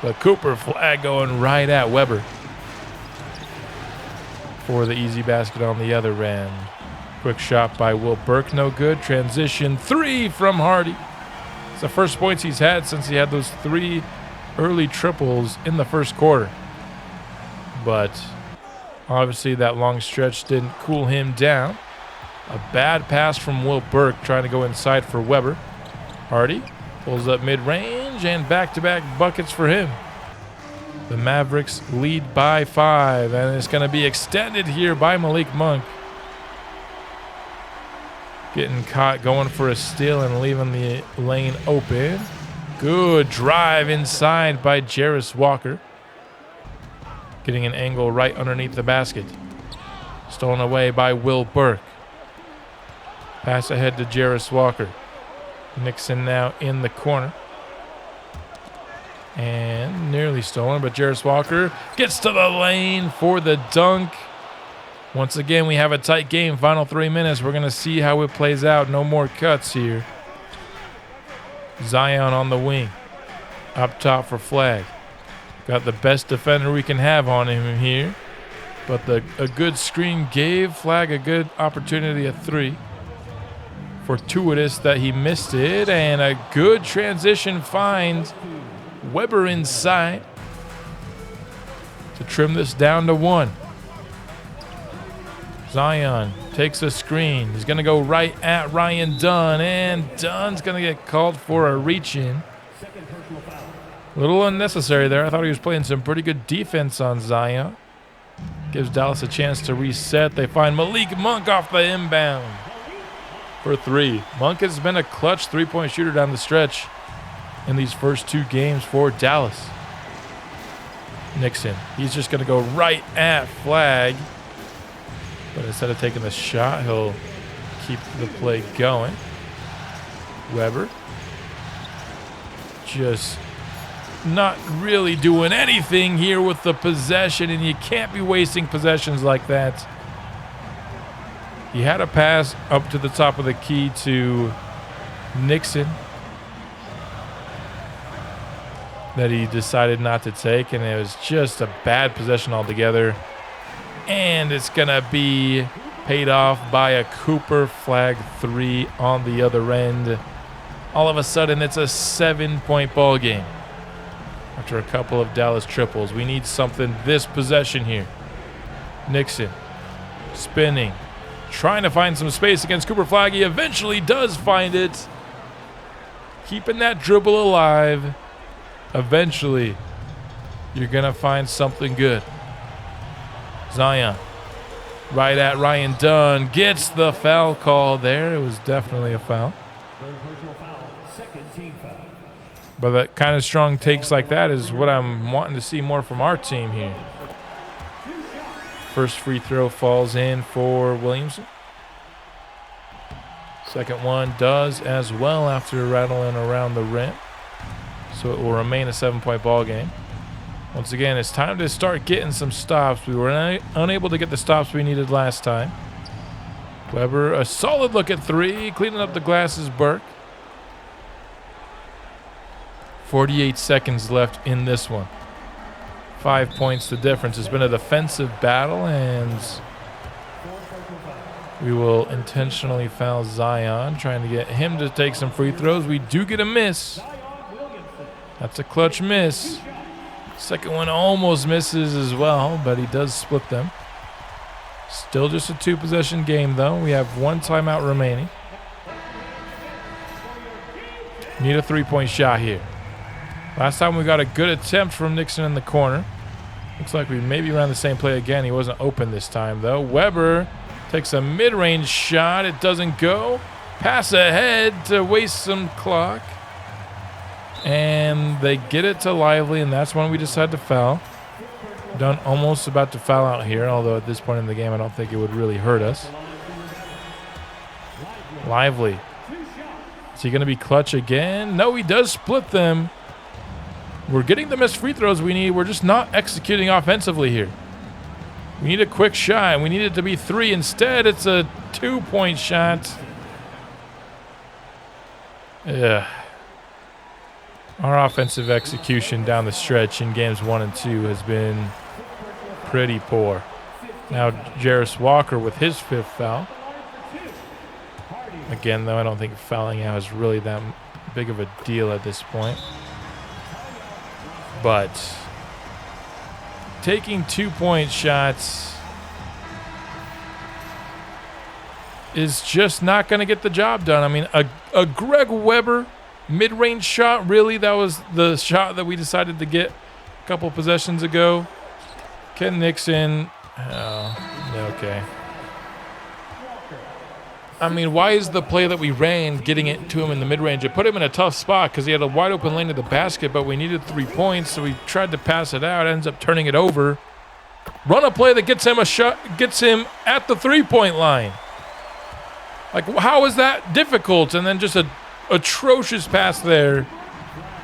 But Cooper flag going right at Weber for the easy basket on the other end. Quick shot by Will Burke, no good. Transition three from Hardy. It's the first points he's had since he had those 3 early triples in the first quarter. But obviously that long stretch didn't cool him down. A bad pass from Will Burke trying to go inside for Weber. Hardy pulls up mid-range, and back-to-back buckets for him. The Mavericks lead by 5, and it's going to be extended here by Malik Monk. Getting caught going for a steal and leaving the lane open. Good drive inside by Jarris Walker. Getting an angle right underneath the basket. Stolen away by Will Burke. Pass ahead to Jarris Walker. Nixon now in the corner. And nearly stolen, but Jarris Walker gets to the lane for the dunk. Once again, we have a tight game. Final 3 minutes. We're going to see how it plays out. No more cuts here. Zion on the wing. Up top for flag. Got the best defender we can have on him here. But a good screen gave flag a good opportunity at 3. Fortuitous that he missed it, and a good transition find. Weber inside to trim this down to 1. Zion takes a screen. He's going to go right at Ryan Dunn, and Dunn's going to get called for a reach-in. A little unnecessary there. I thought he was playing some pretty good defense on Zion. Gives Dallas a chance to reset. They find Malik Monk off the inbound for 3. Monk has been a clutch 3-point shooter down the stretch in these first 2 games for Dallas. Nixon, he's just going to go right at flag. But instead of taking the shot, he'll keep the play going. Weber just not really doing anything here with the possession, and you can't be wasting possessions like that. He had a pass up to the top of the key to Nixon that he decided not to take, and it was just a bad possession altogether. And it's going to be paid off by a Cooper flag 3 on the other end. All of a sudden, it's a 7-point ball game. After a couple of Dallas triples, we need something this possession here. Nixon spinning, trying to find some space against Cooper Flagg. He eventually does find it. Keeping that dribble alive. Eventually, you're going to find something good. Zion, right at Ryan Dunn, gets the foul call there. It was definitely a foul. But that kind of strong takes like that is what I'm wanting to see more from our team here. First free throw falls in for Williamson. Second one does as well after rattling around the rim. So it will remain a 7-point ball game. Once again, it's time to start getting some stops. We were unable to get the stops we needed last time. Weber, a solid look at three. Cleaning up the glass is Burke. 48 seconds left in this one. 5 points the difference. It's been a defensive battle, and we will intentionally foul Zion, trying to get him to take some free throws. We do get a miss. That's a clutch miss. Second one almost misses as well, but he does split them. Still just a 2-possession game, though. We have 1 timeout remaining. Need a 3-point shot here. Last time we got a good attempt from Nixon in the corner. Looks like we maybe ran the same play again. He wasn't open this time, though. Weber takes a mid-range shot. It doesn't go. Pass ahead to waste some clock. And they get it to Lively, and that's when we decide to foul. Dunn almost about to foul out here, although at this point in the game I don't think it would really hurt us. Lively. Is he going to be clutch again? No, he does split them. We're getting the missed free throws we need. We're just not executing offensively here. We need a quick shot. We need it to be 3. Instead, it's a 2-point shot. Yeah. Our offensive execution down the stretch in games 1 and 2 has been pretty poor. Now, Jarris Walker with his 5th foul. Again, though, I don't think fouling out is really that big of a deal at this point. But taking 2-point shots is just not going to get the job done. I mean, a Greg Weber mid-range shot, really? That was the shot that we decided to get a couple possessions ago. Ken Nixon. Oh, okay. I mean, why is the play that we ran getting it to him in the mid-range? It put him in a tough spot because he had a wide-open lane to the basket, but we needed 3 points, so we tried to pass it out, ends up turning it over. Run a play that gets him a shot, gets him at the 3-point line. Like, how is that difficult? And then just a atrocious pass there.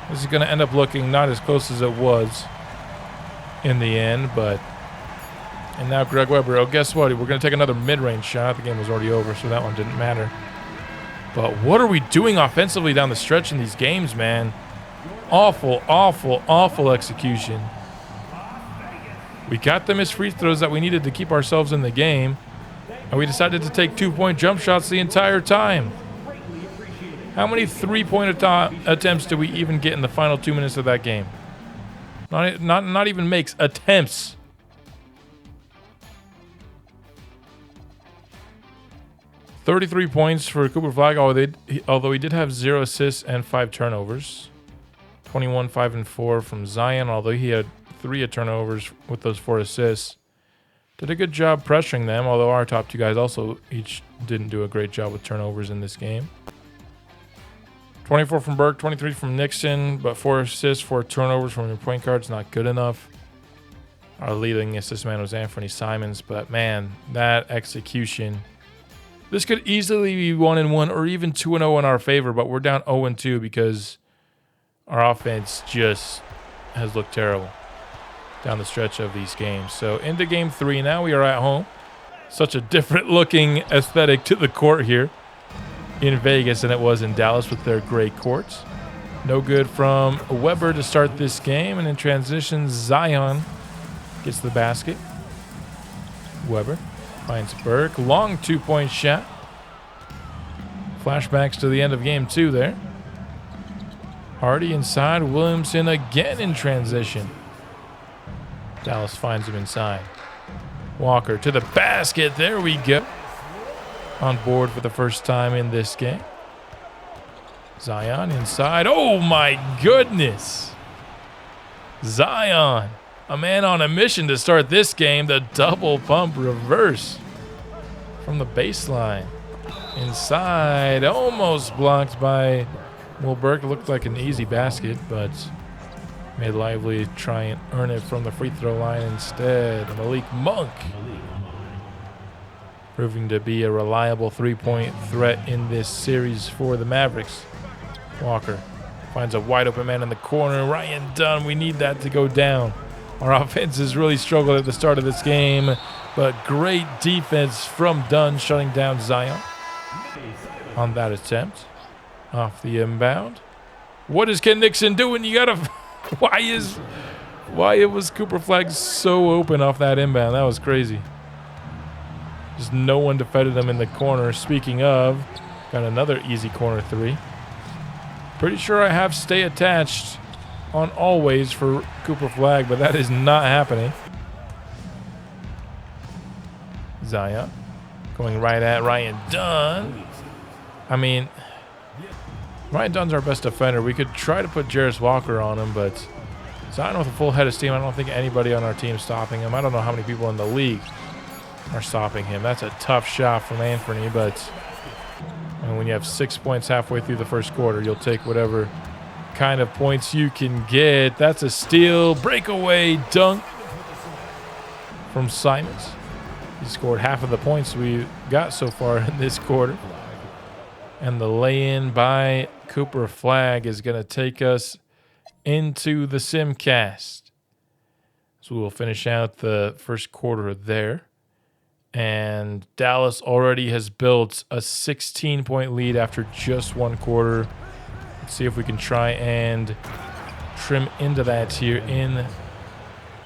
This is going to end up looking not as close as it was in the end, but... And now Greg Weber. Oh, guess what? We're going to take another mid-range shot. The game was already over, so that one didn't matter. But what are we doing offensively down the stretch in these games, man? Awful, awful, awful execution. We got the missed free throws that we needed to keep ourselves in the game, and we decided to take 2-point jump shots the entire time. How many 3-point attempts did we even get in the final 2 minutes of that game? Not even makes, attempts. $33 points for Cooper Flagg, although he did have 0 assists and 5 turnovers. 21, 5, and 4 from Zion, although he had 3 turnovers with those 4 assists. Did a good job pressuring them, although our top 2 guys also each didn't do a great job with turnovers in this game. 24 from Burke, 23 from Nixon, but 4 assists, 4 turnovers from your point guard's not good enough. Our leading assist man was Anthony Simons, but man, that execution... This could easily be 1-1 or even 2-0 in our favor, but we're down 0-2 because our offense just has looked terrible down the stretch of these games. So into game 3 now, we are at home. Such a different looking aesthetic to the court here in Vegas than it was in Dallas with their gray courts. No good from Weber to start this game, and in transition, Zion gets the basket. Weber finds Burke. Long 2-point shot. Flashbacks to the end of game 2 there. Hardy inside. Williamson again in transition. Dallas finds him inside. Walker to the basket. There we go. on board for the first time in this game. Zion inside. Oh my goodness. Zion, a man on a mission to start this game. The double pump reverse from the baseline. Inside, almost blocked by Will Burke. Looked like an easy basket, but made Lively try and earn it from the free throw line instead. Malik Monk proving to be a reliable three-point threat in this series for the Mavericks. Walker finds a wide open man in the corner. Ryan Dunn, we need that to go down. Our offense has really struggled at the start of this game, but great defense from Dunn shutting down Zion on that attempt. Off the inbound. What is Ken Nixon doing? You gotta why was Cooper Flagg so open off that inbound? That was crazy. Just no one defended him in the corner. Speaking of, got another easy corner three. Pretty sure I have stay attached on always for Cooper Flagg, but that is not happening. Zion going right at Ryan Dunn. I mean, Ryan Dunn's our best defender. We could try to put Jarris Walker on him, but Zion with a full head of steam. I don't think anybody on our team is stopping him. I don't know how many people in the league are stopping him. That's a tough shot from Anthony, but and when you have 6 points halfway through the first quarter, you'll take whatever kind of points you can get. That's a steal, breakaway dunk from Simons. He scored half of the points we got so far in this quarter. And the lay-in by Cooper Flagg is going to take us into the Simcast. So we'll finish out the first quarter there. And Dallas already has built a 16-point lead after just one quarter. Let's see if we can try and trim into that here in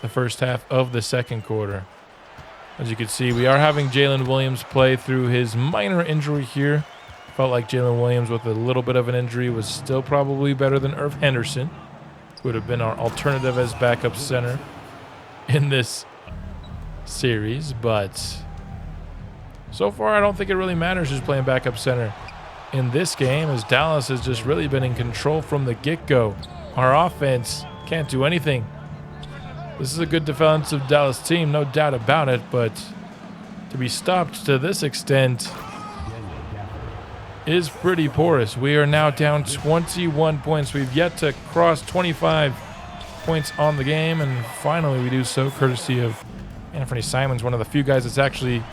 the first half of the second quarter. As you can see, we are having Jalen Williams play through his minor injury here. Felt like Jalen Williams with a little bit of an injury was still probably better than Irv Henderson, who would have been our alternative as backup center in this series. But so far, I don't think it really matters who's playing backup center in this game, as Dallas has just really been in control from the get-go. Our offense can't do anything. This is a good defensive Dallas team, no doubt about it, but to be stopped to this extent is pretty porous. We are now down 21 points. We've yet to cross 25 points on the game, and finally we do so courtesy of Anthony Simons, one of the few guys that's actually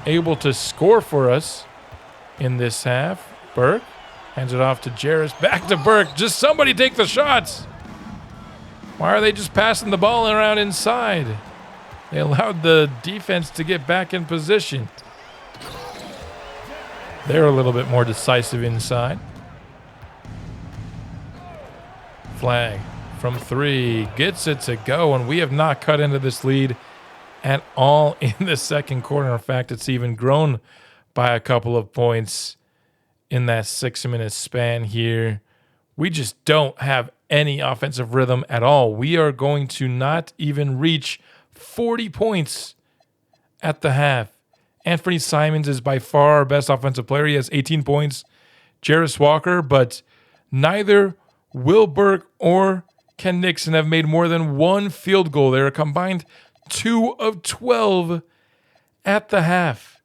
able to score for us in this half. Burke hands it off to Jarris. Back to Burke. Just somebody take the shots. Why are they just passing the ball around inside? They allowed the defense to get back in position. They're a little bit more decisive inside. Flagg from three. Gets it to go, and we have not cut into this lead at all in the second quarter. In fact, it's even grown by a couple of points in that 6-minute span here. We just don't have any offensive rhythm at all. We are going to not even reach 40 points at the half. Anthony Simons is by far our best offensive player. He has 18 points. Jarris Walker, but neither Will Burke or Ken Nixon have made more than one field goal. They're a combined 2 of 12 at the half.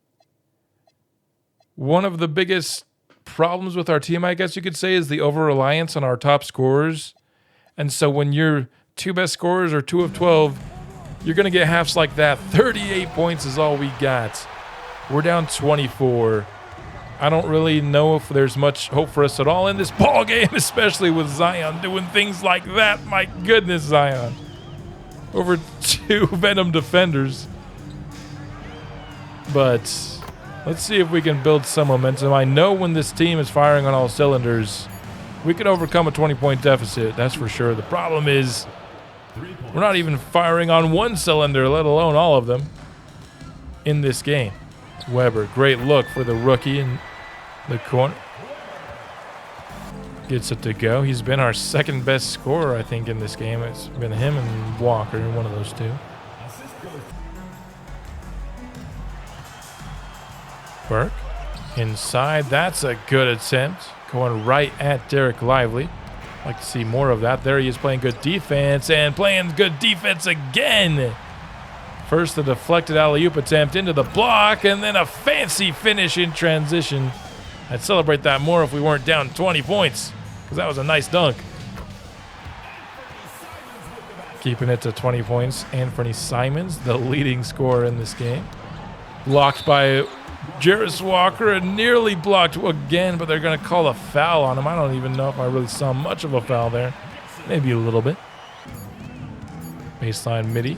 One of the biggest problems with our team, I guess you could say, is the over-reliance on our top scorers. And so when your two best scorers are 2 of 12, you're going to get halves like that. 38 points is all we got. We're down 24. I don't really know if there's much hope for us at all in this ball game, especially with Zion doing things like that. My goodness, Zion. Over 2 Venom defenders. But let's see if we can build some momentum. I know when this team is firing on all cylinders, we can overcome a 20-point deficit. That's for sure. The problem is we're not even firing on one cylinder, let alone all of them, in this game. Weber, great look for the rookie in the corner. Gets it to go. He's been our second best scorer, I think, in this game. It's been him and Walker, one of those two. Burke Inside, that's a good attempt. Going right at Derek Lively. Like to see more of that. There he is playing good defense and playing good defense again. First, the deflected alley-oop attempt into the block, and then a fancy finish in transition. I'd celebrate that more if we weren't down 20 points, because that was a nice dunk. Keeping it to 20 points. Anthony Simons, the leading scorer in this game. Blocked by Jarris Walker, and nearly blocked again, but they're going to call a foul on him. I don't even know if I really saw much of a foul there. Maybe a little bit. Baseline midi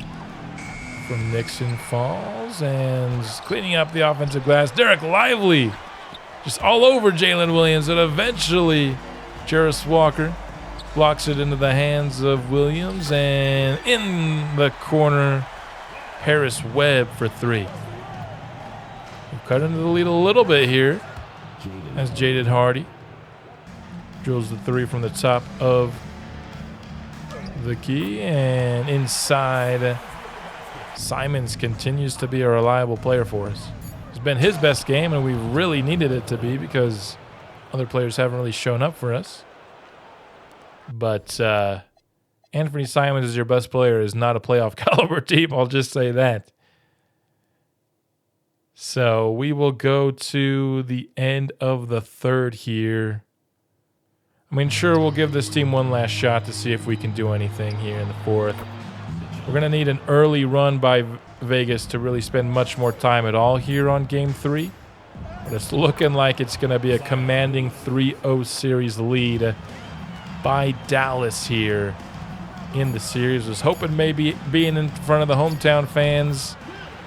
from Nixon falls, and cleaning up the offensive glass. Derek Lively just all over Jalen Williams, and eventually Jarris Walker blocks it into the hands of Williams, and in the corner, Harris Webb for three. We've cut into the lead a little bit here as Jaded Hardy drills the three from the top of the key, and inside, Simons continues to be a reliable player for us. It's been his best game, and we really needed it to be because other players haven't really shown up for us. But Anthony Simons is your best player is not a playoff caliber team. I'll just say that. So we will go to the end of the third here. I mean, sure, we'll give this team one last shot to see if we can do anything here in the fourth. We're going to need an early run by Vegas to really spend much more time at all here on Game 3. But it's looking like it's going to be a commanding 3-0 series lead by Dallas here in the series. Was hoping maybe being in front of the hometown fans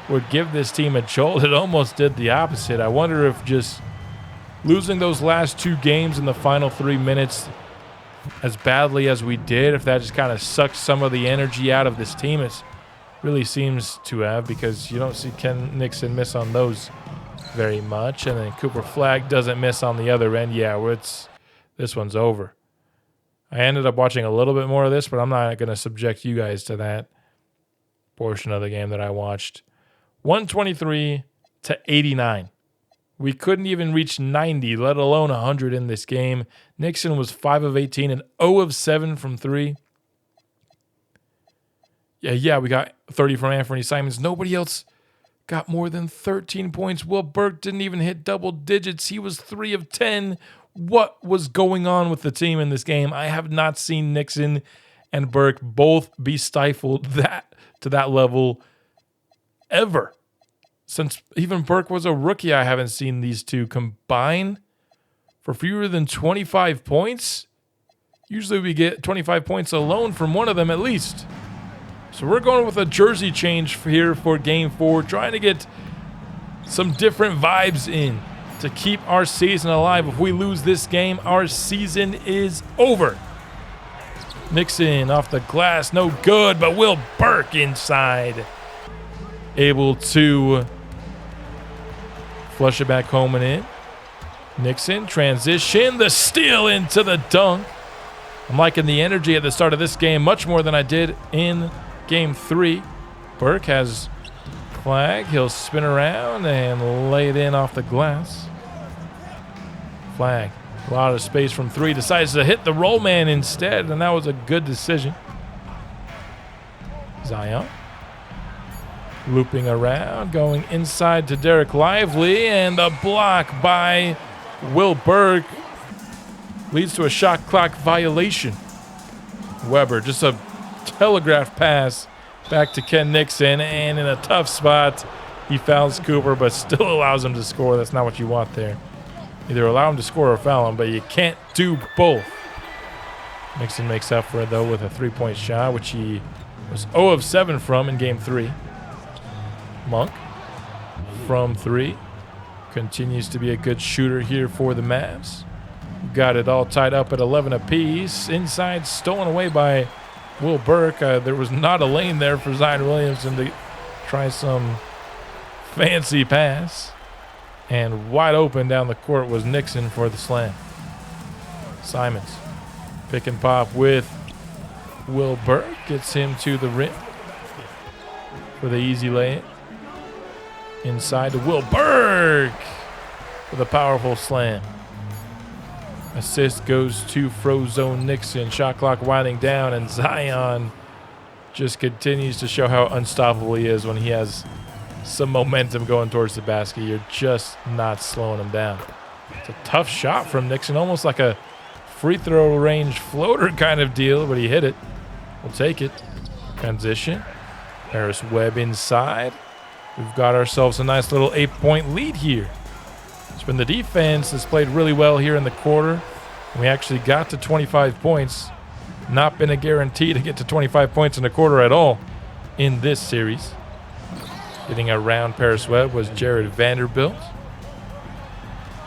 would give this team a jolt. It almost did the opposite. I wonder if just losing those last two games in the final 3 minutes as badly as we did, if that just kind of sucks some of the energy out of this team. It really seems to have, because you don't see Ken Nixon miss on those very much, and then Cooper Flagg doesn't miss on the other end. Yeah, this one's over. I ended up watching a little bit more of this, but I'm not going to subject you guys to that portion of the game that I watched. 123-89. We couldn't even reach 90, let alone 100 in this game. Nixon was 5 of 18 and 0 of 7 from 3. Yeah, we got 30 from Anthony Simons. Nobody else got more than 13 points. Will Burke didn't even hit double digits. He was 3 of 10. What was going on with the team in this game? I have not seen Nixon and Burke both be stifled to that level ever. Since even Burke was a rookie, I haven't seen these two combine for fewer than 25 points. Usually we get 25 points alone from one of them at least. So we're going with a jersey change here for Game 4, trying to get some different vibes in to keep our season alive. If we lose this game, our season is over. Nixon off the glass, no good, but Will Burke inside, able to flush it back home and in. Nixon, transition, the steal into the dunk. I'm liking the energy at the start of this game much more than I did in Game 3. Burke has Flagg. He'll spin around and lay it in off the glass. Flagg, a lot of space from 3, decides to hit the roll man instead, and that was a good decision. Zion looping around, going inside to Derek Lively, and the block by Will Burke leads to a shot clock violation. Weber, just a telegraph pass back to Ken Nixon, and in a tough spot, he fouls Cooper, but still allows him to score. That's not what you want there. Either allow him to score or foul him, but you can't do both. Nixon makes up for it, though, with a three-point shot, which he was 0 of 7 from in Game 3. Monk from 3 continues to be a good shooter here for the Mavs. Got it all tied up at 11 apiece. Inside, stolen away by Will Burke. There was not a lane there for Zion Williamson to try some fancy pass. And wide open down the court was Nixon for the slam. Simons, pick and pop with Will Burke. Gets him to the rim for the easy lay-in. Inside to Will Burke. with a powerful slam. Assist goes to Frozone Nixon. Shot clock winding down, and Zion just continues to show how unstoppable he is when he has some momentum going towards the basket. You're just not slowing him down. It's a tough shot from Nixon, almost like a free throw range floater kind of deal, but he hit it. We'll take it. Transition. Paris Webb inside. We've got ourselves a nice little 8-point lead here. It's been the defense that's played really well here in the quarter. We actually got to 25 points. Not been a guarantee to get to 25 points in a quarter at all in this series. Getting around Paris Webb was Jared Vanderbilt.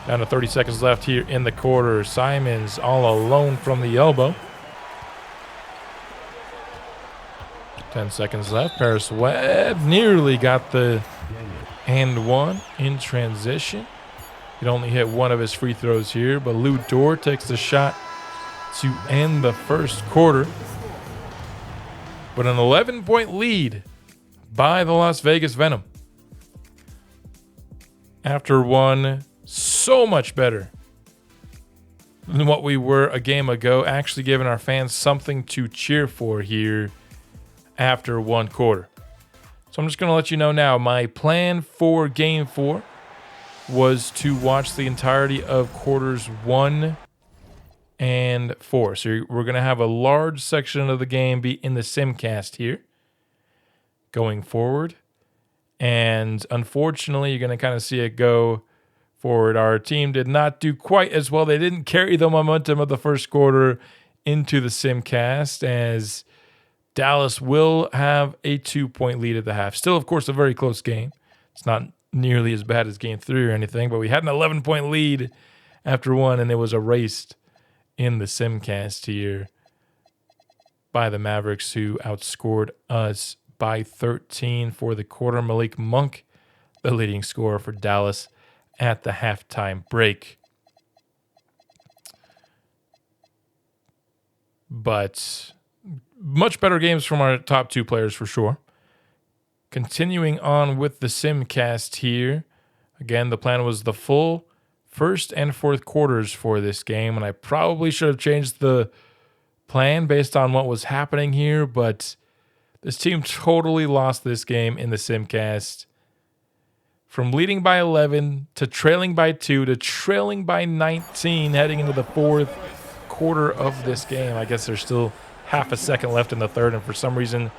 Down to 30 seconds left here in the quarter. Simons all alone from the elbow. 10 seconds left. Paris Webb nearly got the and one in transition. He'd only hit one of his free throws here, but Lou Dort takes the shot to end the first quarter. But an 11-point lead by the Las Vegas Venom. After one so much better than what we were a game ago, actually giving our fans something to cheer for here after one quarter. So I'm just going to let you know now, my plan for Game 4 was to watch the entirety of quarters 1 and 4. So we're going to have a large section of the game be in the simcast here going forward. And unfortunately, you're going to kind of see it go forward. Our team did not do quite as well. They didn't carry the momentum of the first quarter into the simcast, as Dallas will have a 2-point lead at the half. Still, of course, a very close game. It's not nearly as bad as Game 3 or anything, but we had an 11-point lead after one, and it was erased in the simcast here by the Mavericks, who outscored us by 13 for the quarter. Malik Monk, the leading scorer for Dallas at the halftime break. But much better games from our top two players for sure. Continuing on with the simcast here. Again, the plan was the full first and fourth quarters for this game, and I probably should have changed the plan based on what was happening here, but this team totally lost this game in the simcast. From leading by 11 to trailing by 2 to trailing by 19 heading into the fourth quarter of this game. I guess there's still half a second left in the third, and for some reason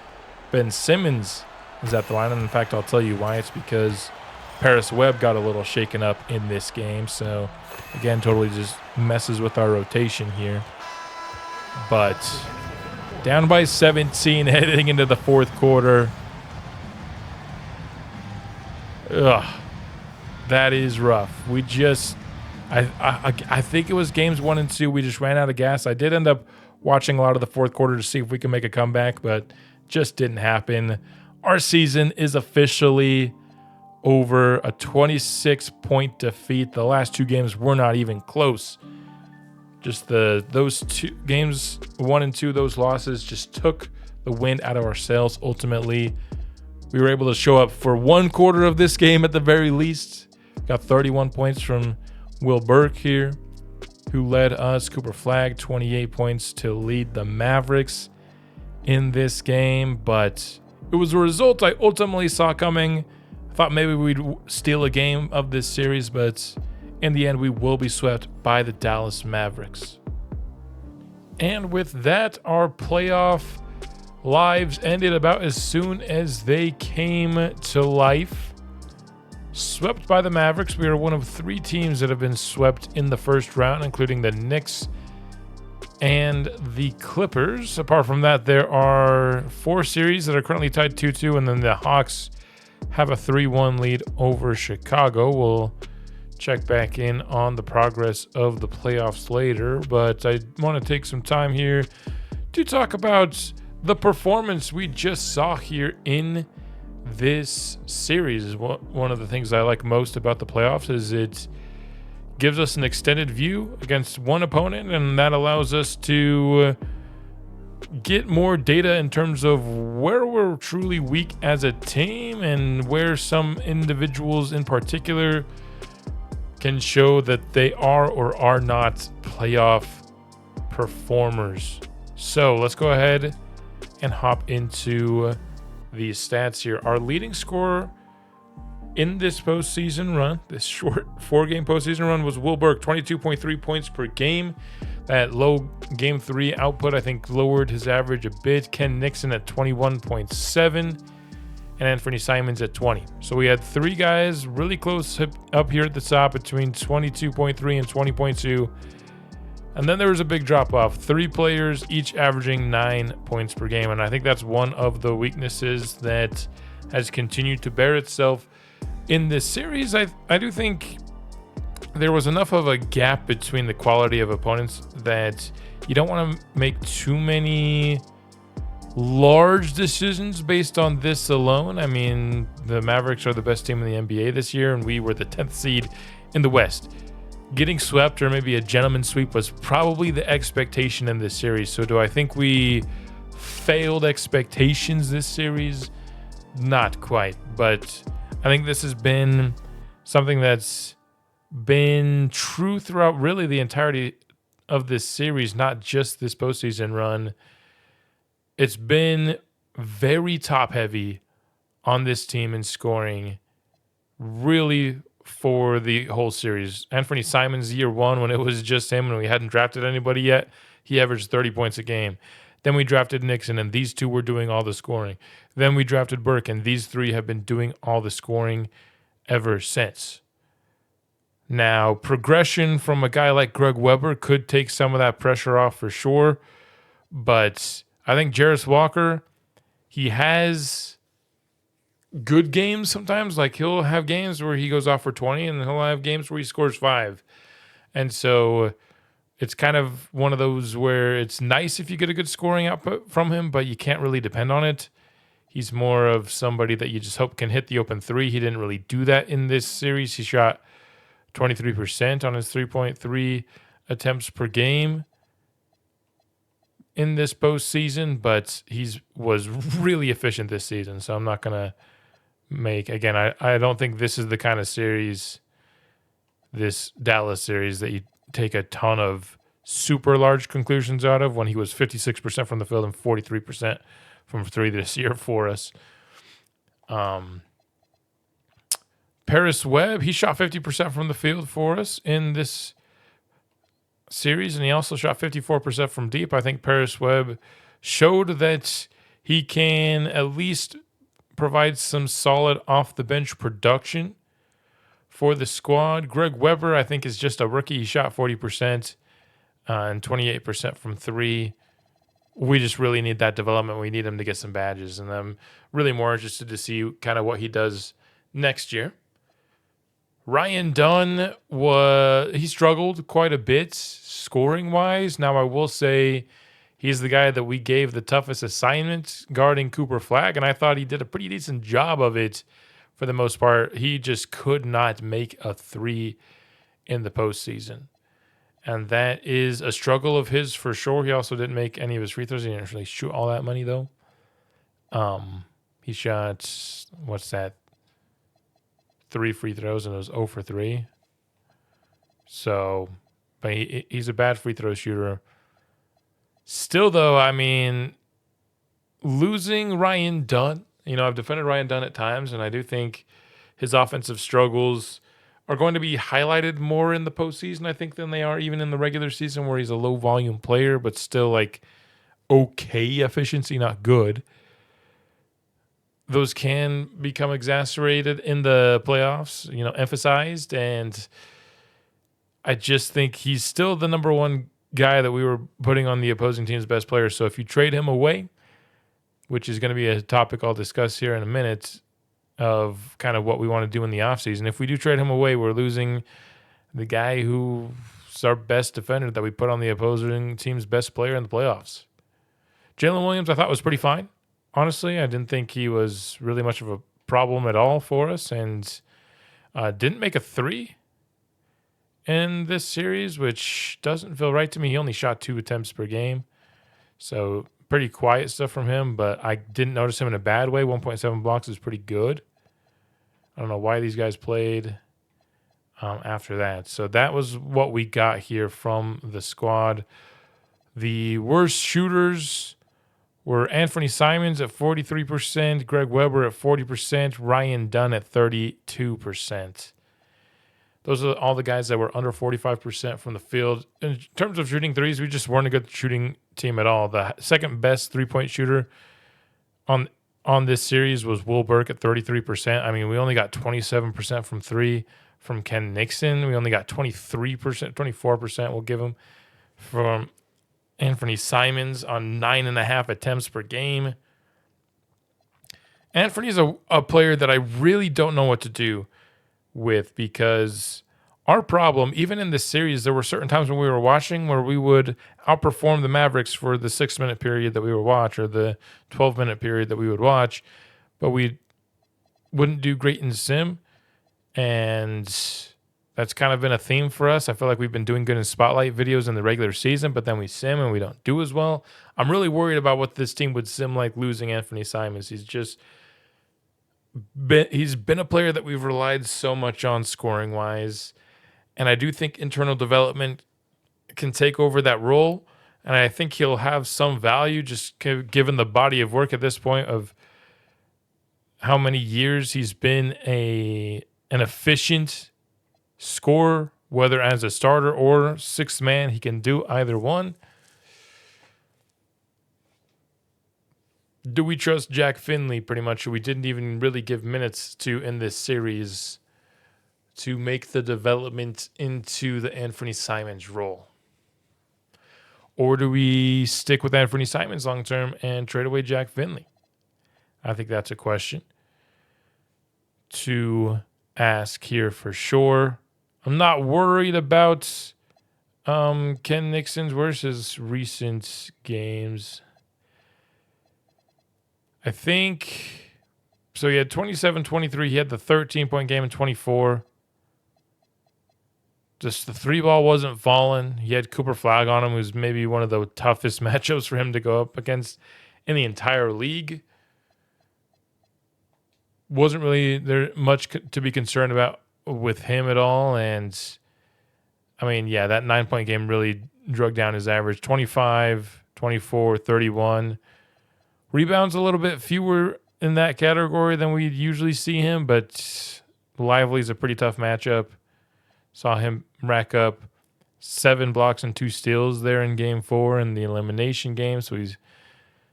Ben Simmons is at the line. And in fact, I'll tell you why. It's because Paris Webb got a little shaken up in this game. So again, totally just messes with our rotation here. But down by 17 heading into the fourth quarter. Ugh, that is rough. We just, I think it was games 1 and 2. We just ran out of gas. I did end up watching a lot of the fourth quarter to see if we could make a comeback, but just didn't happen. Our season is officially over. A 26-point defeat. The last two games were not even close. Just those two games, 1 and 2, those losses just took the wind out of our sails. Ultimately, we were able to show up for one quarter of this game at the very least. Got 31 points from Will Burke here, who led us. Cooper Flagg, 28 points to lead the Mavericks in this game. But it was a result I ultimately saw coming. I thought maybe we'd steal a game of this series, but in the end, we will be swept by the Dallas Mavericks. And with that, our playoff lives ended about as soon as they came to life. Swept by the Mavericks. We are one of 3 teams that have been swept in the first round, including the Knicks and the Clippers. Apart from that, there are 4 series that are currently tied 2-2, and then the Hawks have a 3-1 lead over Chicago. We'll check back in on the progress of the playoffs later, but I want to take some time here to talk about the performance we just saw here in this series. One of the things I like most about the playoffs is it gives us an extended view against one opponent, and that allows us to get more data in terms of where we're truly weak as a team and where some individuals in particular can show that they are or are not playoff performers. So let's go ahead and hop into the stats here. Our leading scorer in this postseason run, this short 4-game postseason run, was Will Burke, 22.3 points per game. That low game 3 output, I think, lowered his average a bit. Ken Nixon at 21.7 and Anthony Simons at 20. So we had 3 guys really close up here at the top between 22.3 and 20.2. And then there was a big drop off. 3 players, each averaging 9 points per game. And I think that's one of the weaknesses that has continued to bear itself in this series. I do think there was enough of a gap between the quality of opponents that you don't want to make too many large decisions based on this alone. I mean, the Mavericks are the best team in the NBA this year, and we were the 10th seed in the West. Getting swept, or maybe a gentleman's sweep, was probably the expectation in this series. So do I think we failed expectations this series? Not quite, but I think this has been something that's been true throughout really the entirety of this series, not just this postseason run. It's been very top heavy on this team in scoring, really, for the whole series. Anthony Simons, year 1, when it was just him and we hadn't drafted anybody yet, he averaged 30 points a game. Then we drafted Nixon, and these 2 were doing all the scoring. Then we drafted Burke, and these 3 have been doing all the scoring ever since. Now, progression from a guy like Greg Weber could take some of that pressure off for sure, but I think Jarris Walker, he has good games sometimes. Like, he'll have games where he goes off for 20, and he'll have games where he scores 5. And so it's kind of one of those where it's nice if you get a good scoring output from him, but you can't really depend on it. He's more of somebody that you just hope can hit the open 3. He didn't really do that in this series. He shot 23% on his 3.3 attempts per game in this postseason, but he was really efficient this season. So I'm not going to again, I don't think this is the kind of series, this Dallas series, that you take a ton of super large conclusions out of, when he was 56% from the field and 43% from 3 this year for us. Paris Webb, he shot 50% from the field for us in this series, and he also shot 54% from deep. I think Paris Webb showed that he can at least provide some solid off-the-bench production for the squad. Greg Weber, I think, is just a rookie. He shot 40% and 28% from 3. We just really need that development. We need him to get some badges, and I'm really more interested to see kind of what he does next year. Ryan Dunn, he struggled quite a bit scoring-wise. Now, I will say he's the guy that we gave the toughest assignment guarding Cooper Flagg, and I thought he did a pretty decent job of it for the most part. He just could not make a 3 in the postseason. And that is a struggle of his for sure. He also didn't make any of his free throws. He didn't really shoot all that many, though. He shot, 3 free throws, and it was 0 for 3. So, but he's a bad free throw shooter. Still, though, I mean, losing Ryan Dunn, I've defended Ryan Dunn at times, and I do think his offensive struggles are going to be highlighted more in the postseason, I think, than they are even in the regular season, where he's a low-volume player, but still, okay efficiency, not good. Those can become exacerbated in the playoffs, emphasized, and I just think he's still the number one guy that we were putting on the opposing team's best player. So if you trade him away, which is going to be a topic I'll discuss here in a minute, of kind of what we want to do in the offseason. If we do trade him away, we're losing the guy who's our best defender that we put on the opposing team's best player in the playoffs. Jalen Williams, I thought, was pretty fine. Honestly, I didn't think he was really much of a problem at all for us, and didn't make a 3 in this series, which doesn't feel right to me. He only shot 2 attempts per game, so pretty quiet stuff from him, but I didn't notice him in a bad way. 1.7 blocks is pretty good. I don't know why these guys played. after that. So that was what we got here from the squad. The worst shooters were Anthony Simons at 43%, Greg Weber at 40%, Ryan Dunn at 32%. Those are all the guys that were under 45% from the field. In terms of shooting threes, we just weren't a good shooting team at all. The second best three-point shooter on this series was Will Burke at 33%. I mean, we only got 27% from three from Ken Nixon. We only got 23%, 24% we'll give him from Anthony Simons on 9.5 attempts per game. Anthony's a player that I really don't know what to do with, because our problem, even in this series, there were certain times when we were watching where we would outperform the Mavericks for the 6-minute period that we would watch, or the 12-minute period that we would watch, but we wouldn't do great in sim, and that's kind of been a theme for us. I feel like we've been doing good in spotlight videos in the regular season, but then we sim and we don't do as well. I'm really worried about what this team would sim like losing Anthony Simons. He's been a player that we've relied so much on scoring wise, and I do think internal development can take over that role, and I think he'll have some value just given the body of work at this point of how many years he's been an efficient scorer, whether as a starter or sixth man. He can do either one. Do we trust Jack Finley, pretty much, who we didn't even really give minutes to in this series, to make the development into the Anthony Simons role? Or do we stick with Anthony Simons long term and trade away Jack Finley? I think that's a question to ask here for sure. I'm not worried about Ken Nixon's versus recent games. I think, so he had 27-23. He had the 13-point game in 24. Just the three ball wasn't falling. He had Cooper Flagg on him, who's maybe one of the toughest matchups for him to go up against in the entire league. Wasn't really there much to be concerned about with him at all. And, I mean, yeah, that 9-point game really drug down his average. 25, 24, 31. Rebounds a little bit fewer in that category than we usually see him, but Lively's a pretty tough matchup. Saw him rack up 7 blocks and 2 steals there in Game 4 in the elimination game, so he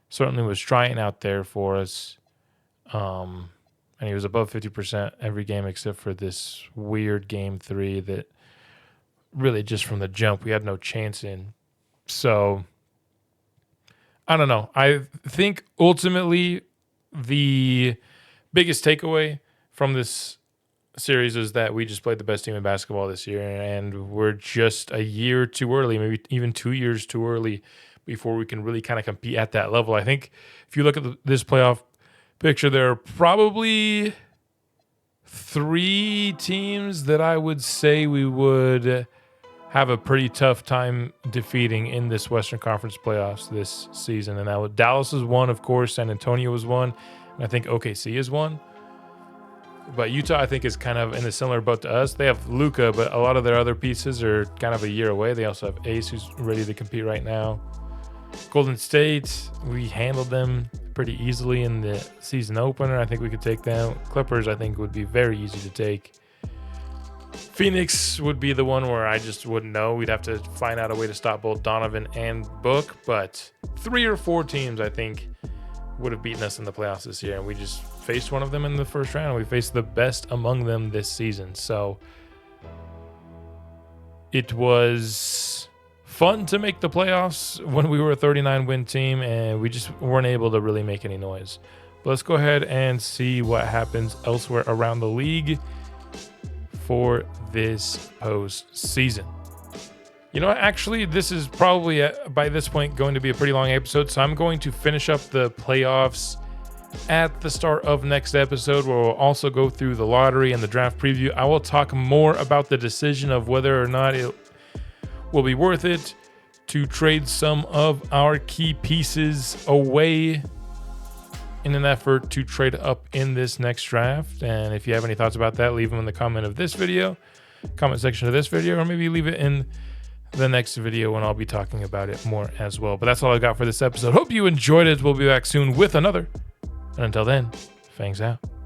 certainly was trying out there for us. And he was above 50% every game except for this weird Game 3 that really just from the jump we had no chance in. So I don't know. I think ultimately the biggest takeaway from this series is that we just played the best team in basketball this year, and we're just a year too early, maybe even 2 years too early before we can really kind of compete at that level. I think if you look at this playoff picture, there are probably 3 teams that I would say we would have a pretty tough time defeating in this Western Conference playoffs this season. And that was, Dallas is one, of course, San Antonio is one, and I think OKC is one. But Utah, I think, is kind of in a similar boat to us. They have Luka, but a lot of their other pieces are kind of a year away. They also have Ace, who's ready to compete right now. Golden State, we handled them pretty easily in the season opener. I think we could take them. Clippers, I think, would be very easy to take. Phoenix would be the one where I just wouldn't know. We'd have to find out a way to stop both Donovan and Book. But 3 or 4 teams, I think, would have beaten us in the playoffs this year. And we just faced one of them in the first round. We faced the best among them this season. So it was fun to make the playoffs when we were a 39-win team, and we just weren't able to really make any noise. But let's go ahead and see what happens elsewhere around the league for this postseason. You know what? Actually, this is probably by this point going to be a pretty long episode, so I'm going to finish up the playoffs at the start of next episode, where we'll also go through the lottery and the draft preview. I will talk more about the decision of whether or not it will be worth it to trade some of our key pieces away in an effort to trade up in this next draft. And if you have any thoughts about that, leave them in the comment of this video. comment section of this video, or maybe leave it in the next video when I'll be talking about it more as well. But that's all I got for this episode. Hope you enjoyed it. We'll be back soon with another. And until then, Fangs out.